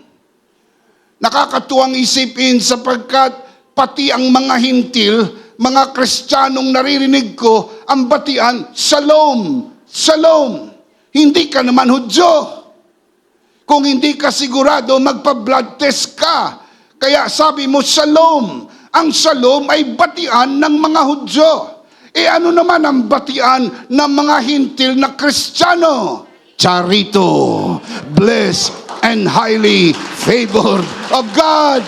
Nakakatuwang isipin sapagkat pati ang mga hintil, mga Kristiyanong naririnig ko, ang batian, Shalom, Shalom. Hindi ka naman Hudyo. Kung hindi ka sigurado, magpa-blood test ka. Kaya sabi mo, Shalom. Ang shalom ay batian ng mga Hudyo. Ano naman ang batian ng mga hintil na Kristiyano? Charito, blessed and highly favored of God.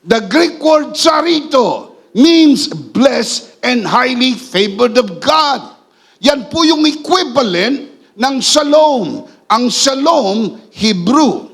The Greek word charito means blessed and highly favored of God. Yan po yung equivalent ng shalom. Ang shalom, Hebrew.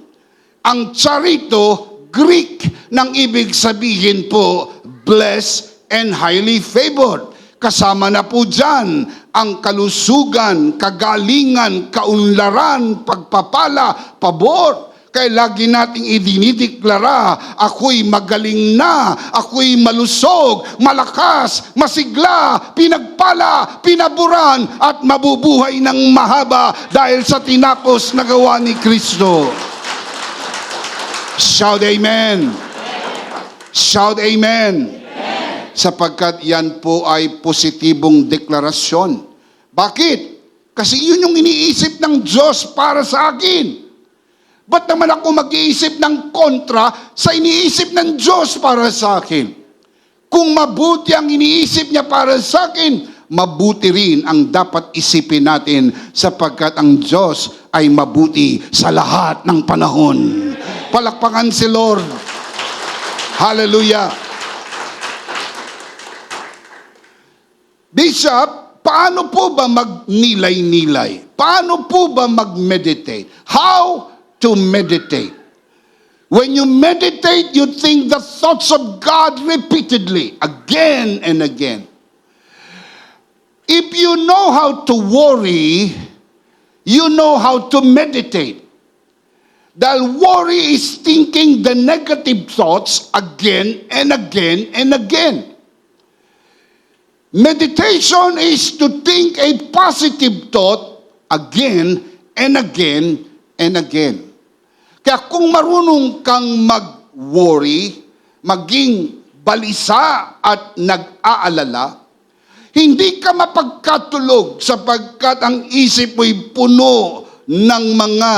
Ang charito, Greek, nang ibig sabihin po, blessed and highly favored. Kasama na po dyan ang kalusugan, kagalingan, kaunlaran, pagpapala, pabor. Kaya lagi nating idinideklara, ako'y magaling na, ako'y malusog, malakas, masigla, pinagpala, pinaburan, at mabubuhay ng mahaba dahil sa tinapos na gawa ni Kristo. Shout amen. Shout amen. Sapagkat yan po ay positibong deklarasyon. Bakit? Kasi yun yung iniisip ng Diyos para sa akin. Ba't naman ako mag-iisip ng kontra sa iniisip ng Diyos para sa akin? Kung mabuti ang iniisip niya para sa akin, mabuti rin ang dapat isipin natin sapagkat ang Diyos ay mabuti sa lahat ng panahon. Palakpakan si Lord. Hallelujah. Bishop, paano po ba magnilay-nilay? Paano po ba mag-meditate? How to meditate? When you meditate, you think the thoughts of God repeatedly, again and again. If you know how to worry, you know how to meditate. Dahil worry is thinking the negative thoughts again and again and again. Meditation is to think a positive thought again and again and again. Kaya kung marunong kang mag-worry, maging balisa at nag-aalala, hindi ka mapagkatulog sapagkat ang isip mo'y puno ng mga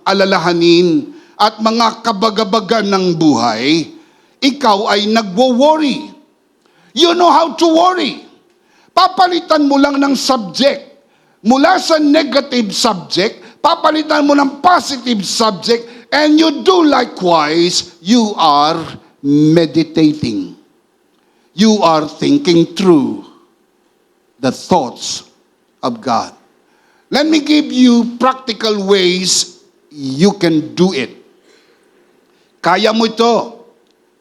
alalahanin at mga kabagabagan ng buhay, ikaw ay nagwo-worry. You know how to worry. Papalitan mo lang ng subject. Mula sa negative subject, papalitan mo ng positive subject, and you do likewise, you are meditating. You are thinking through the thoughts of God. Let me give you practical ways you can do it. Kaya mo ito.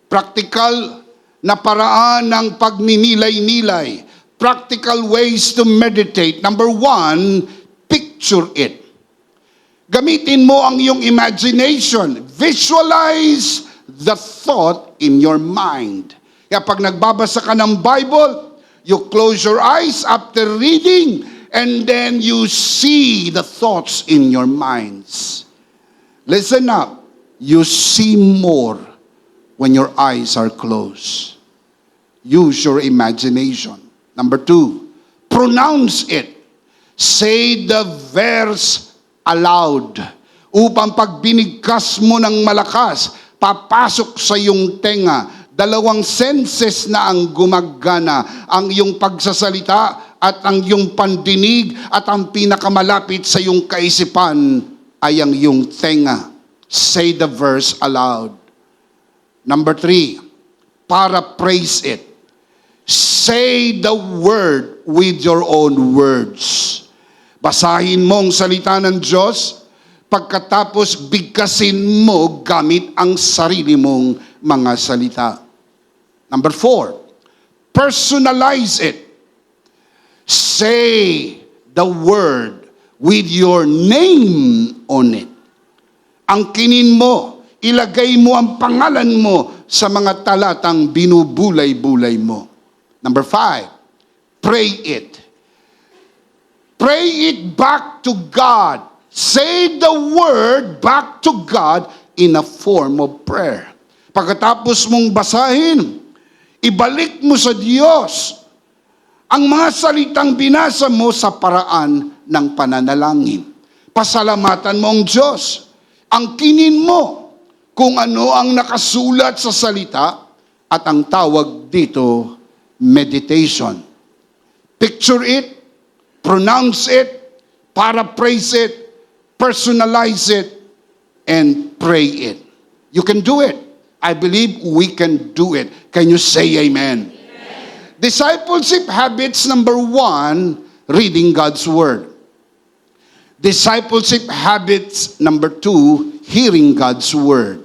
Practical na paraan ng pagninilay-nilay. Practical ways to meditate. Number 1, picture it. Gamitin mo ang iyong imagination. Visualize the thought in your mind. Kaya pag nagbabasa ka ng Bible, you close your eyes after reading, and then you see the thoughts in your minds. Listen up. You see more when your eyes are closed. Use your imagination. Number 2, pronounce it. Say the verse aloud. Upang pag binigkas mo ng malakas, papasok sa iyong tenga. 2 senses na ang gumagana, ang iyong pagsasalita at ang iyong pandinig, at ang pinakamalapit sa iyong kaisipan ay ang iyong tenga. Say the verse aloud. Number 3, paraphrase it. Say the word with your own words. Basahin mo ang salita ng Diyos, pagkatapos bigkasin mo gamit ang sarili mong mga salita. Number 4, personalize it. Say the word with your name on it. Angkinin mo, ilagay mo ang pangalan mo sa mga talatang binubulay-bulay mo. Number 5, pray it. Pray it back to God. Say the word back to God in a form of prayer. Pagkatapos mong basahin, ibalik mo sa Diyos ang mga salitang binasa mo sa paraan ng pananalangin. Pasalamatan mo ang Diyos. Angkinin mo kung ano ang nakasulat sa salita, at ang tawag dito, meditation. Picture it, pronounce it, paraphrase it, personalize it, and pray it. You can do it. I believe we can do it. Can you say amen? Discipleship habits number 1, reading God's Word. Discipleship habits number 2, hearing God's Word.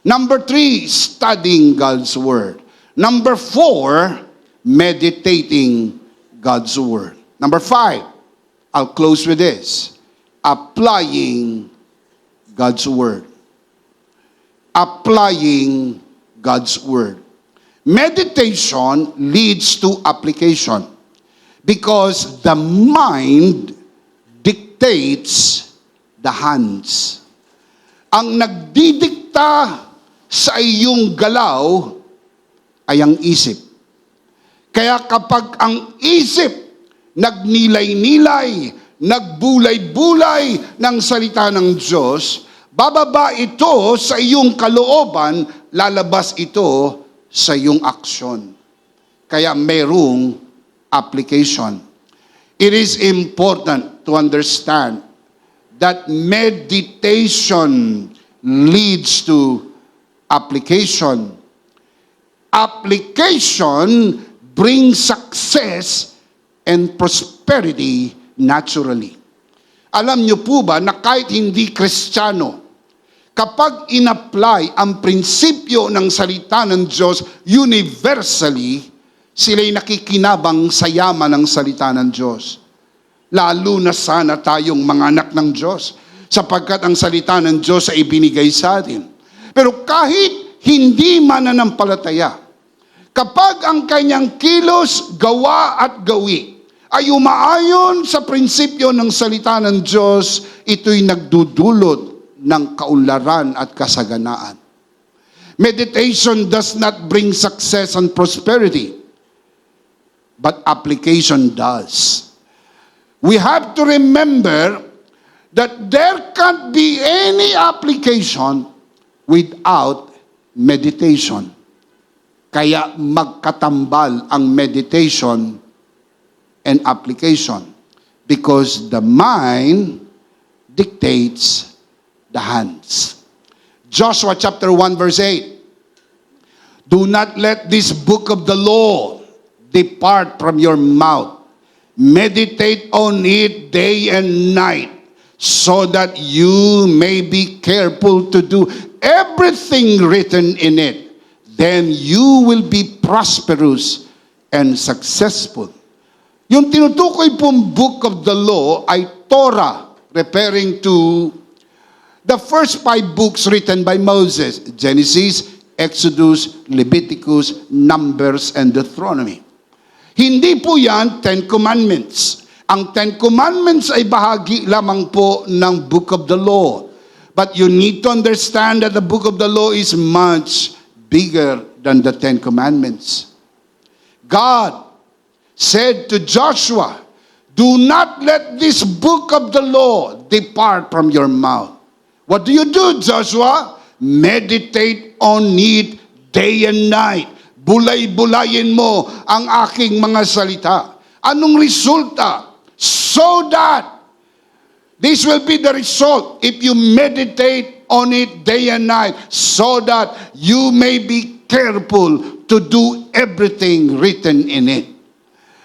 Number 3, studying God's Word. Number 4, meditating God's Word. Number 5, I'll close with this, applying God's Word. Applying God's Word. Meditation leads to application because the mind dictates the hands. Ang nagdidikta sa iyong galaw ay ang isip. Kaya kapag ang isip nagnilay-nilay, nagbulay-bulay ng salita ng Diyos, bababa ito sa iyong kalooban, lalabas ito sa iyong aksyon. Kaya mayroong application. It is important to understand that meditation leads to application. Application brings success and prosperity naturally. Alam niyo po ba na kahit hindi Kristiyano, kapag in-apply ang prinsipyo ng salita ng Diyos universally, sila'y nakikinabang sa yaman ng salita ng Diyos. Lalo na sana tayong mga anak ng Diyos. sapagkat ang salita ng Diyos ay ibinigay sa atin. Pero kahit hindi mananampalataya, kapag ang kanyang kilos, gawa at gawi ay umaayon sa prinsipyo ng salita ng Diyos, ito'y nagdudulot ng kaunlaran at kasaganaan. Meditation does not bring success and prosperity, but application does. We have to remember that there can't be any application without meditation. Kaya magkatambal ang meditation and application because the mind dictates the hands. Joshua chapter 1 verse 8. Do not let this book of the law depart from your mouth. Meditate on it day and night, so that you may be careful to do everything written in it. Then you will be prosperous and successful. Yung tinutukoy pong book of the law ay Torah, referring to the first 5 books written by Moses: Genesis, Exodus, Leviticus, Numbers, and Deuteronomy. Hindi po yan 10 Commandments. Ang 10 Commandments ay bahagi lamang po ng Book of the Law. But you need to understand that the Book of the Law is much bigger than the 10 Commandments. God said to Joshua, do not let this book of the law depart from your mouth. What do you do, Joshua? Meditate on it day and night. Bulay-bulayin mo ang aking mga salita. Anong resulta? So that this will be the result if you meditate on it day and night, so that you may be careful to do everything written in it.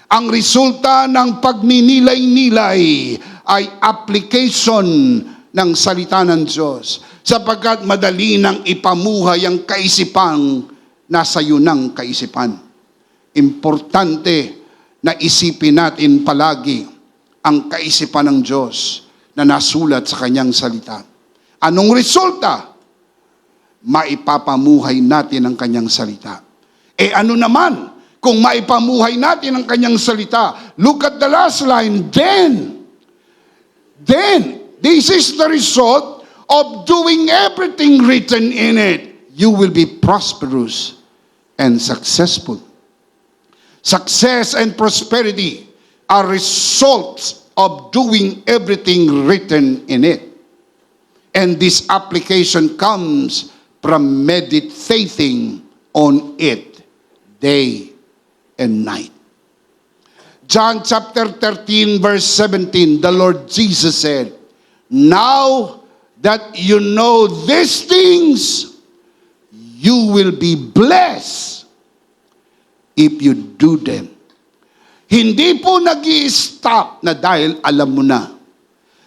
Ang resulta ng pagninilay-nilay ay application ng salita ng Diyos, sapagkat madali nang ipamuhay ang kaisipang nasa iyo ng kaisipan. Importante na isipin natin palagi ang kaisipan ng Diyos na nasulat sa kanyang salita. Anong resulta? Maipapamuhay natin ang kanyang salita. Ano naman kung maipamuhay natin ang kanyang salita? Look at the last line. Then, this is the result of doing everything written in it. You will be prosperous and successful. Success and prosperity are results of doing everything written in it. And this application comes from meditating on it day and night. John chapter 13 verse 17, the Lord Jesus said, now that you know these things, you will be blessed if you do them. Hindi po nag-i-stop na dahil alam mo na.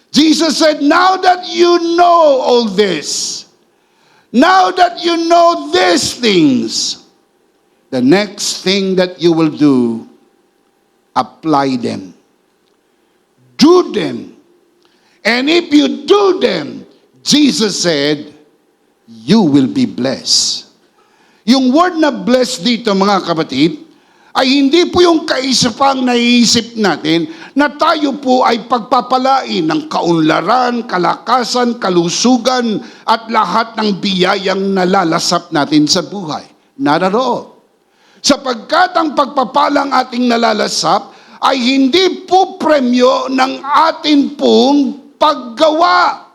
Jesus said, now that you know all this, now that you know these things, the next thing that you will do, apply them. Do them. And if you do them, Jesus said, you will be blessed. Yung word na blessed dito, mga kapatid, ay hindi po yung kaisipang naiisip natin na tayo po ay pagpapalain ng kaunlaran, kalakasan, kalusugan, at lahat ng biyayang nalalasap natin sa buhay. Not at all. Sapagkat ang pagpapalang ating nalalasap ay hindi po premyo ng atin pong paggawa.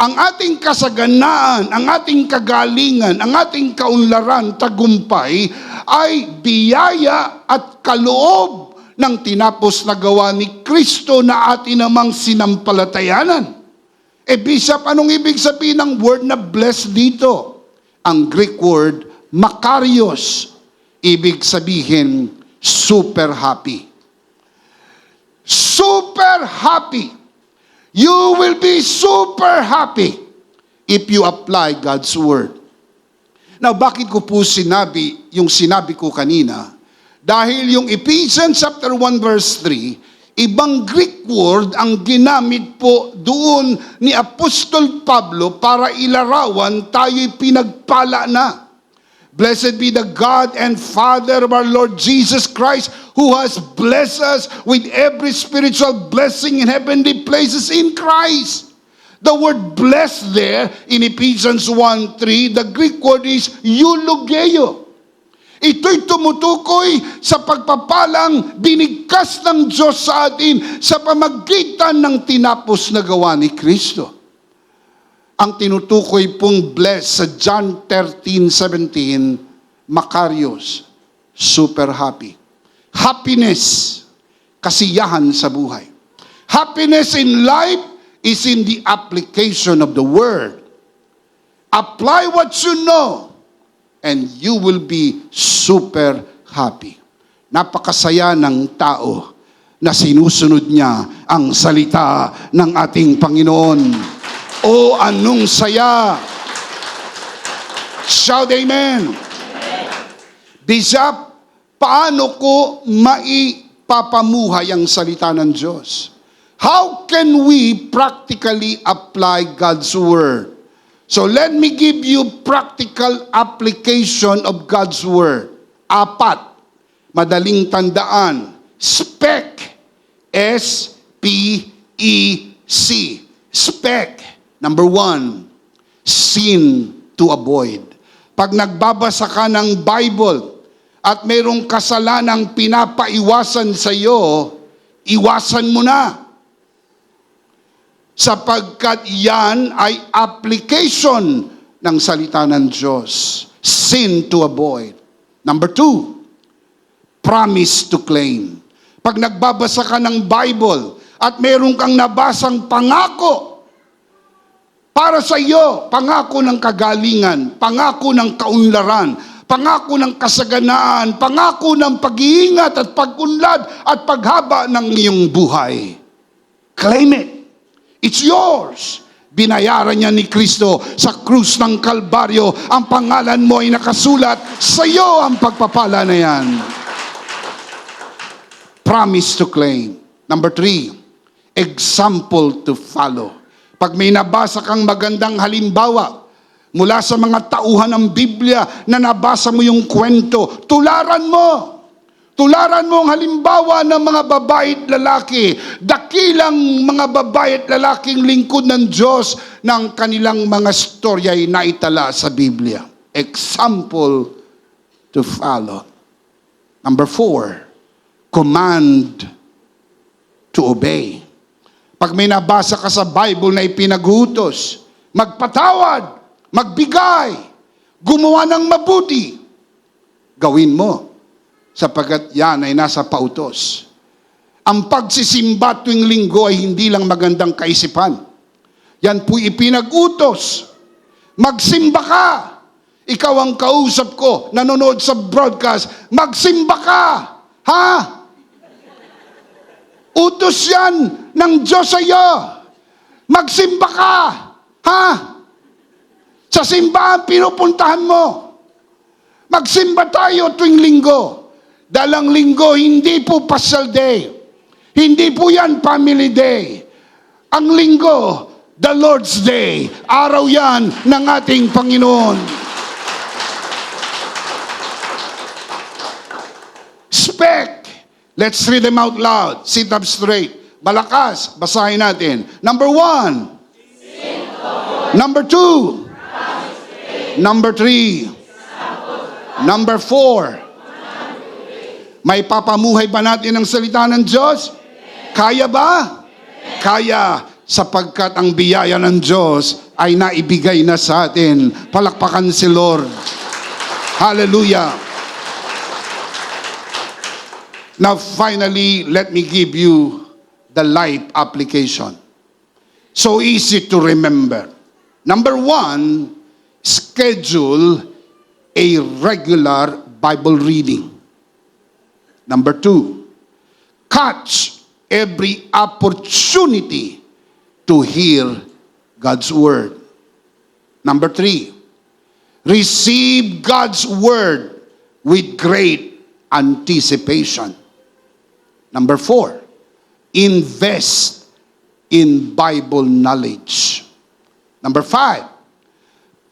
Ang ating kasaganaan, ang ating kagalingan, ang ating kaunlaran, tagumpay, ay biyaya at kaloob ng tinapos na gawa ni Kristo na atin namang sinampalatayanan. Bishop, anong ibig sabihin ng word na blessed dito? Ang Greek word, makarios. Ibig sabihin, super happy. Super happy. You will be super happy if you apply God's word. Now, bakit ko po sinabi yung sinabi ko kanina? Dahil yung Ephesians chapter 1 verse 3, Ibang Greek word ang ginamit po doon ni Apostol Pablo para ilarawan tayo'y pinagpala na. Blessed be the God and Father of our Lord Jesus Christ, who has blessed us with every spiritual blessing in heavenly places in Christ. The word blessed there in Ephesians 1:3, the Greek word is eulogeo. Ito'y tumutukoy sa pagpapalang binigkas ng Diyos sa atin sa pamagitan ng tinapos na gawa ni Kristo. Ang tinutukoy pong blessed sa John 13:17, Makarios, super happy. Happiness, kasiyahan sa buhay. Happiness in life is in the application of the word. Apply what you know, and you will be super happy. Napakasaya ng tao na sinusunod niya ang salita ng ating Panginoon. O anong saya! Shout amen! Bishop, paano ko maipapamuhay ang salita ng Diyos? How can we practically apply God's word? So let me give you practical application of God's word. 4, madaling tandaan. Spec, S-P-E-C. Spec. Number 1, sin to avoid. Pag nagbabasa ka ng Bible at mayroong kasalanang pinapaiwasan sa iyo, iwasan mo na. Sapagkat yan ay application ng salita ng Diyos. Sin to avoid. Number 2, promise to claim. Pag nagbabasa ka ng Bible at meron kang nabasang pangako para sa iyo, pangako ng kagalingan, pangako ng kaunlaran, pangako ng kasaganaan, pangako ng pag-iingat at pag-unlad at paghaba ng iyong buhay. Claim it. It's yours. Binayaran niya ni Kristo sa krus ng Kalbaryo. Ang pangalan mo ay nakasulat. Sa iyo ang pagpapala na yan. Promise to claim. Number 3, example to follow. Pag may nabasa kang magandang halimbawa mula sa mga tauhan ng Biblia na nabasa mo yung kwento, tularan mo. Tularan mo ang halimbawa ng mga babae at lalaki, dakilang mga babae at lalaking lingkod ng Diyos ng kanilang mga storya ay naitala sa Biblia. Example to follow. Number 4, command to obey. Pag may nabasa ka sa Bible na ipinagutos, magpatawad, magbigay, gumawa ng mabuti, gawin mo. Sapagkat yan ay nasa pautos. Ang pagsisimba tuwing linggo ay hindi lang magandang kaisipan. Yan po ipinag-utos. Magsimba ka. Ikaw ang kausap ko, nanonood sa broadcast, magsimba ka. Ha? Utos yan ng Diyos sa iyo. Magsimba ka. Ha? Sa simbahan pinupuntahan mo. Magsimba tayo tuwing linggo. Dalang linggo, hindi po Paschal Day. Hindi po yan Family Day. Ang linggo, the Lord's Day. Araw yan ng ating Panginoon. Spec. Let's read them out loud. Sit up straight. Malakas. Basahin natin. Number 1. Number 2. Number 3. Number 4. May papamuhay ba natin ang salita ng Diyos? Kaya ba? Kaya, sapagkat ang biyaya ng Diyos ay naibigay na sa atin. Palakpakan si Lord. Hallelujah. Now finally, let me give you the life application. So easy to remember. Number 1, schedule a regular Bible reading. Number 2, catch every opportunity to hear God's word. Number 3, receive God's word with great anticipation. Number 4, invest in Bible knowledge. Number 5,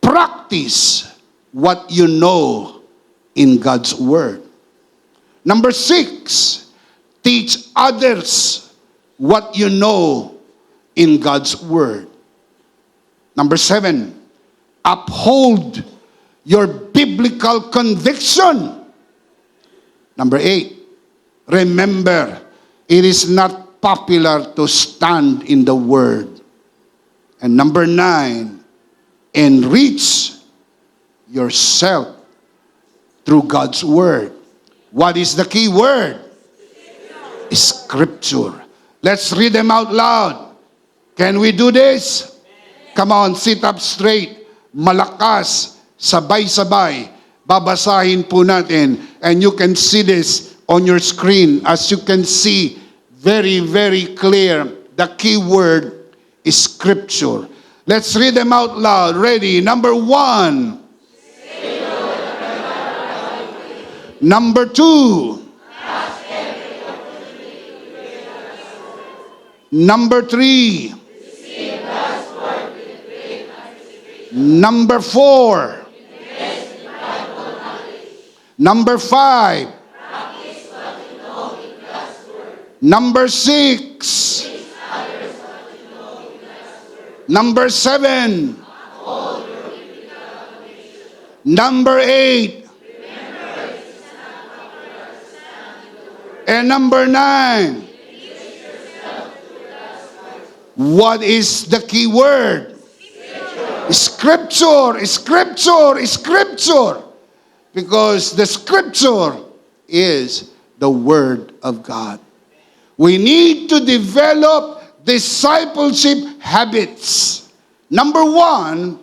practice what you know in God's Word. Number 6, teach others what you know in God's Word. Number 7, uphold your biblical conviction. Number 8, remember, it is not popular to stand in the Word. And number 9, enrich yourself through God's Word. What is the key word? Scripture. Let's read them out loud. Can we do this? Come on, sit up straight. Malakas, sabay-sabay. Babasahin po natin. And you can see this on your screen. As you can see, very, very clear, the key word is Scripture. Let's read them out loud. Ready? Number 1. Number 2. Number 3. Number 4. Number 5. Number 6. Number 7. Number 8. And number 9. What is the key word? Scripture, Scripture, Scripture. Because the Scripture is the Word of God. We need to develop discipleship habits. Number 1,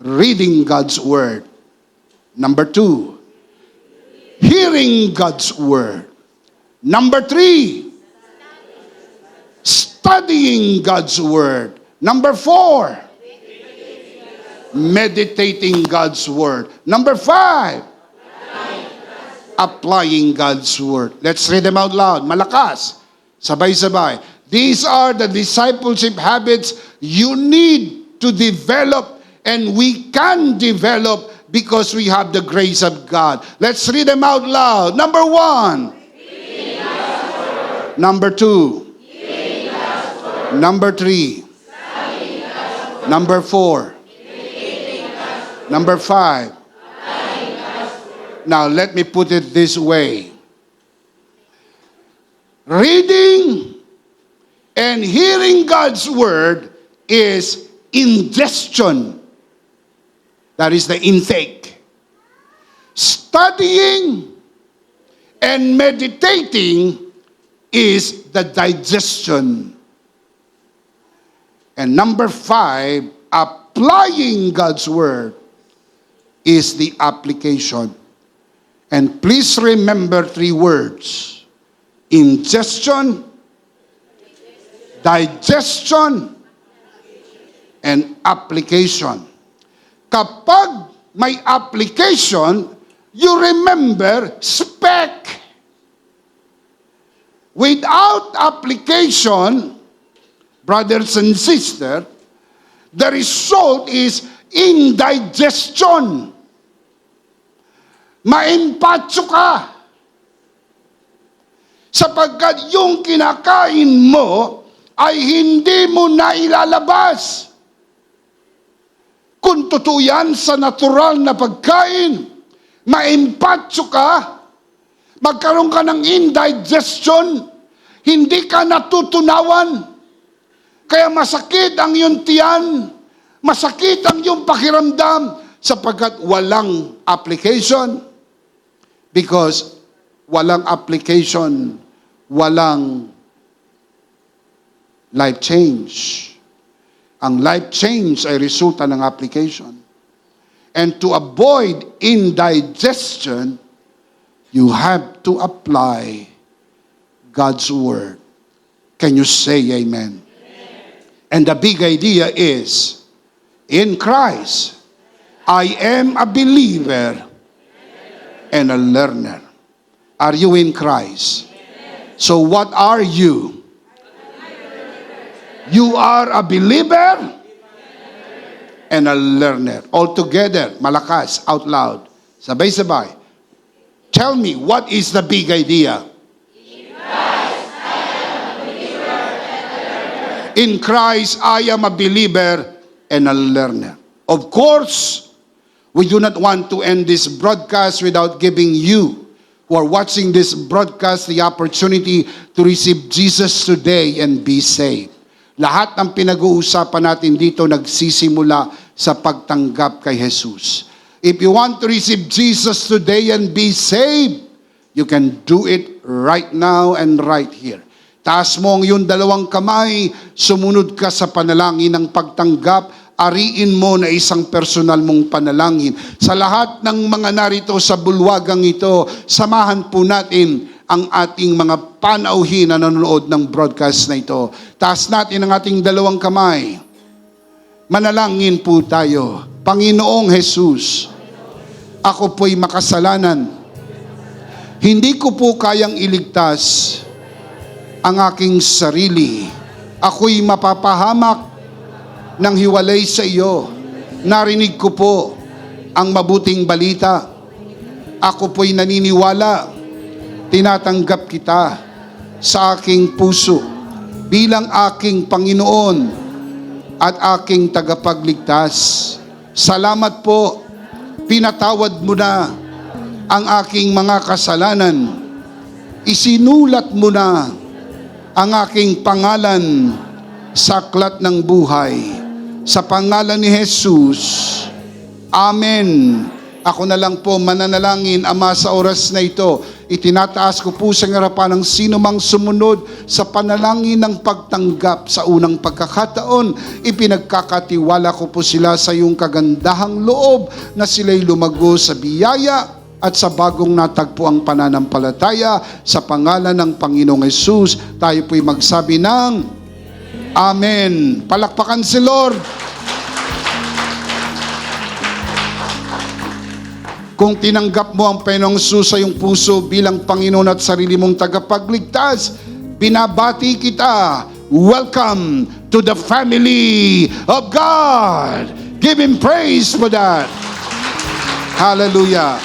reading God's Word. Number 2, hearing God's Word. Number 3, studying God's Word. Number 4, meditating God's Word. Number 5, applying God's Word. Let's read them out loud. Malakas. Sabay-sabay. These are the discipleship habits you need to develop, and we can develop because we have the grace of God. Let's read them out loud. Number 1. Number 2. Number 3. Number 4. Number 5. Now, let me put it this way. Reading and hearing God's Word is ingestion. That is the intake. Studying and meditating is the digestion. And number 5, applying God's Word is the application. And please remember 3 words: ingestion, digestion, and application. Kapag may application, you remember spec. Without application, brothers and sisters, the result is indigestion. Maimpatso ka. Sapagkat yung kinakain mo ay hindi mo na ilalabas. Kung totoo yan sa natural na pagkain, maimpatso ka, magkaroon ka ng indigestion, hindi ka natutunawan, kaya masakit ang iyong tiyan, masakit ang iyong pakiramdam, sapagkat walang application. Because walang application, walang life change. Ang life change ay resulta ng application. And to avoid indigestion, you have to apply God's Word. Can you say amen? And the big idea is, in Christ, I am a believer and a learner. Are you in Christ? So what are you? You are a believer and a learner. All together, malakas, out loud. Sabay-sabay. Tell me, what is the big idea? In Christ, I am a believer and a learner. Of course, we do not want to end this broadcast without giving you who are watching this broadcast the opportunity to receive Jesus today and be saved. Lahat ng pinag-uusapan natin dito nagsisimula sa pagtanggap kay Jesus. If you want to receive Jesus today and be saved, you can do it right now and right here. Taas mo ang iyong dalawang kamay, sumunod ka sa panalangin ng pagtanggap, ariin mo na isang personal mong panalangin. Sa lahat ng mga narito sa bulwagang ito, samahan po natin ang ating mga panauhin na nanonood ng broadcast na ito. Taas natin ang ating dalawang kamay. Manalangin po tayo. Panginoong Jesus, ako po'y makasalanan. Hindi ko po kayang iligtas ang aking sarili. Ako'y mapapahamak ng hiwalay sa iyo. Narinig ko po ang mabuting balita. Ako po'y naniniwala. Tinatanggap kita sa aking puso bilang aking Panginoon at aking tagapagligtas. Salamat po, pinatawad mo na ang aking mga kasalanan. Isinulat mo na ang aking pangalan sa aklat ng buhay. Sa pangalan ni Jesus. Amen. Ako na lang po mananalangin, Ama, sa oras na ito. Itinataas ko po sa harapan ng sino mang sumunod sa panalangin ng pagtanggap sa unang pagkakataon. Ipinagkakatiwala ko po sila sa iyong kagandahang loob na sila'y lumago sa biyaya at sa bagong natagpo ang pananampalataya sa pangalan ng Panginoong Hesus. Tayo po'y magsabi ng Amen. Palakpakan si Lord. Kung tinanggap mo ang Panginoong Hesus sa iyong puso bilang Panginoon at sarili mong tagapagligtas, binabati kita. Welcome to the family of God. Give Him praise for that. Hallelujah.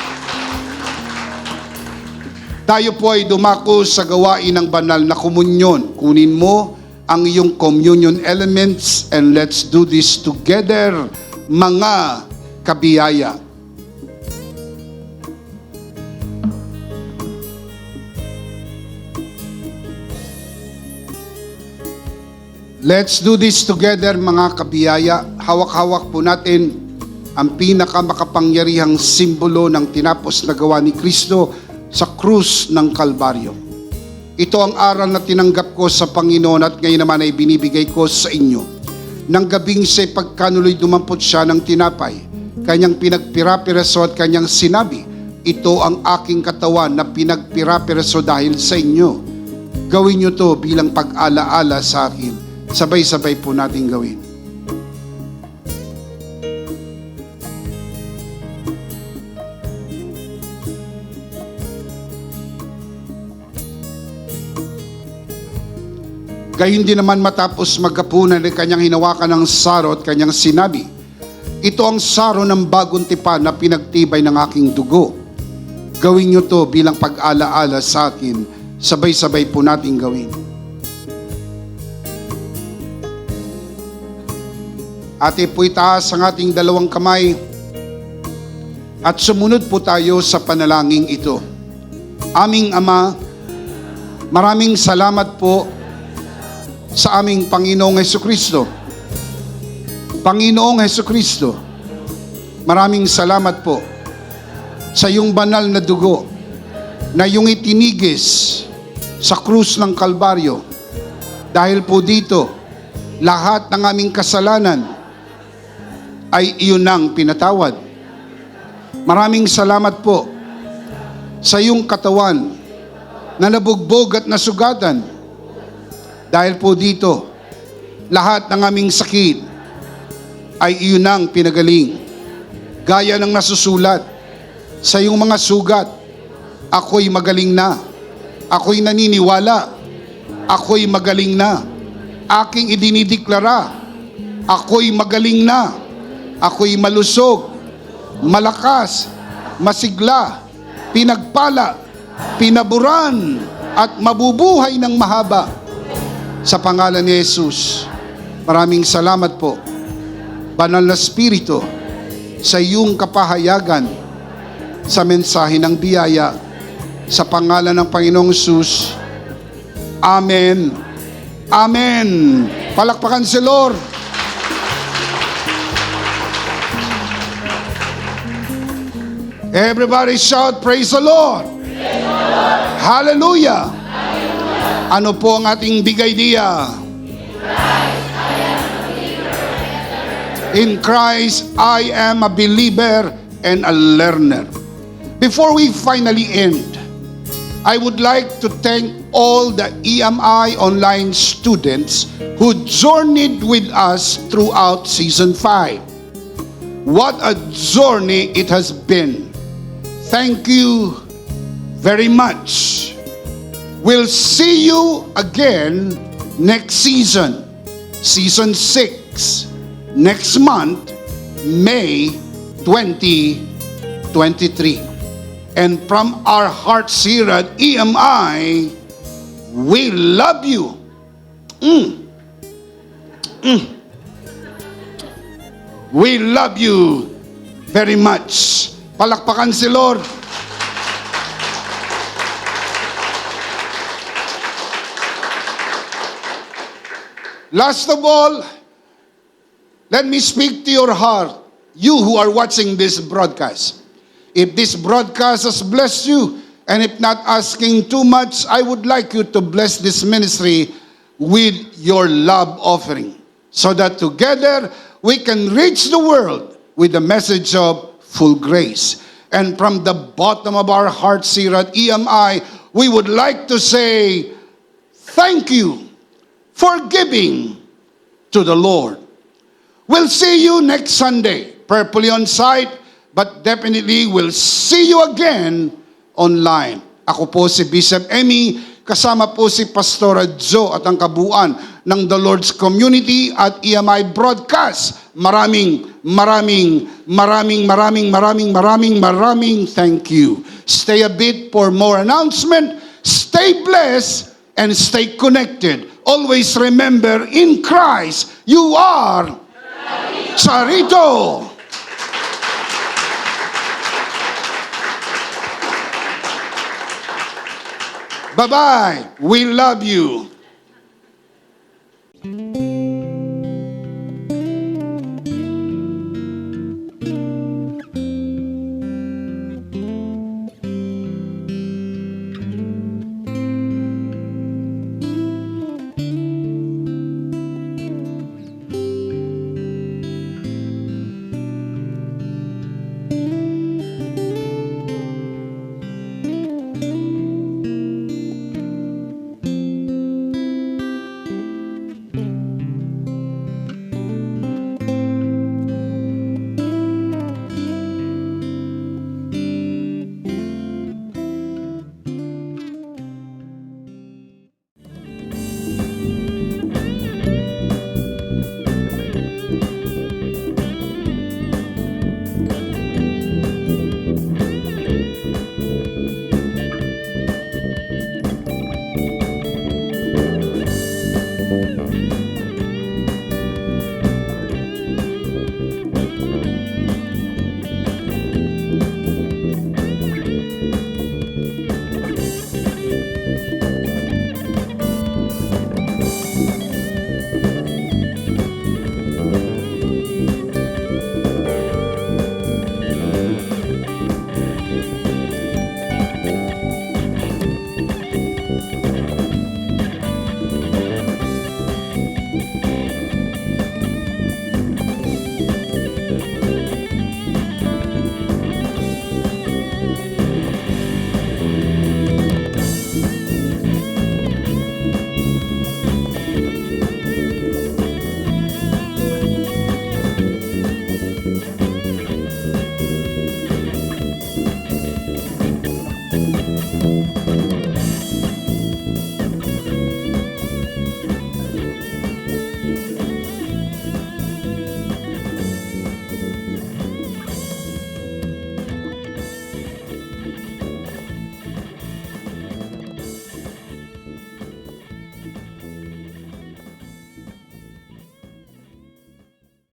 Tayo po ay dumako sa gawain ng banal na komunyon. Kunin mo ang iyong communion elements and let's do this together, mga kabiyaya. Let's do this together, mga kabiyaya. Hawak-hawak po natin ang pinakamakapangyarihang simbolo ng tinapos na gawa ni Kristo sa krus ng Kalbaryo. Ito ang aral na tinanggap ko sa Panginoon at ngayon naman ay binibigay ko sa inyo. Nang gabing siya'y pagkanuloy dumampot siya ng tinapay, kanyang pinagpira-piraso at kanyang sinabi, ito ang aking katawan na pinagpira-piraso dahil sa inyo. Gawin niyo to bilang pag-alaala sa akin. Sabay-sabay po natin gawin. Gayon din naman matapos magkapunan ay kanyang hinawakan ng saro at kanyang sinabi, ito ang saro ng bagong tipan na pinagtibay ng aking dugo. Gawin niyo to bilang pag-alaala sa akin. Sabay-sabay po natin gawin. Ate po itaas ang ating dalawang kamay at sumunod po tayo sa panalangin ito. Aming Ama, maraming salamat po sa aming Panginoong Hesukristo. Panginoong Hesukristo, maraming salamat po sa iyong banal na dugo na iyong itinigis sa krus ng Kalbaryo. Dahil po dito, lahat ng aming kasalanan ay iyon nang pinatawad. Maraming salamat po sa iyong katawan na nabugbog at nasugatan. Dahil po dito, lahat ng aming sakit ay iyon ang pinagaling. Gaya ng nasusulat sa iyong mga sugat, ako'y magaling na. Ako'y naniniwala. Ako'y magaling na. aking idinideklara, ako'y magaling na, ako'y malusog, malakas, masigla, pinagpala, pinaburan, at mabubuhay ng mahaba. Sa pangalan ni Jesus, maraming salamat po, Banal na Espiritu, sa iyong kapahayagan sa mensahe ng biyaya. Sa pangalan ng Panginoong Jesus, Amen. Amen. Palakpakan si Lord. Everybody shout, praise the Lord. Hallelujah. Ano po ang ating big idea? In Christ, I am a believer and a learner. Before we finally end, I would like to thank all the EMI online students who journeyed with us throughout Season 5. What a journey it has been. Thank you very much. We'll see you again next season, Season 6, next month, May 2023. And from our hearts here at EMI, we love you. We love you very much. Palakpakan si Lord. Last of all, let me speak to your heart, you who are watching this broadcast. If this broadcast has blessed you, and if not asking too much, I would like you to bless this ministry with your love offering, so that together we can reach the world with the message of full grace. And from the bottom of our hearts here at EMI, we would like to say, thank you for giving to the Lord. We'll see you next Sunday, prayerfully on site, but definitely we'll see you again online. Ako po si Bishop Emmy, kasama po si Pastora Joe at ang kabuuan ng The Lord's Community at EMI Broadcast. Maraming thank you. Stay a bit for more announcement. Stay blessed and stay connected. Always remember, in Christ, you are Charito. Bye-bye. We love you.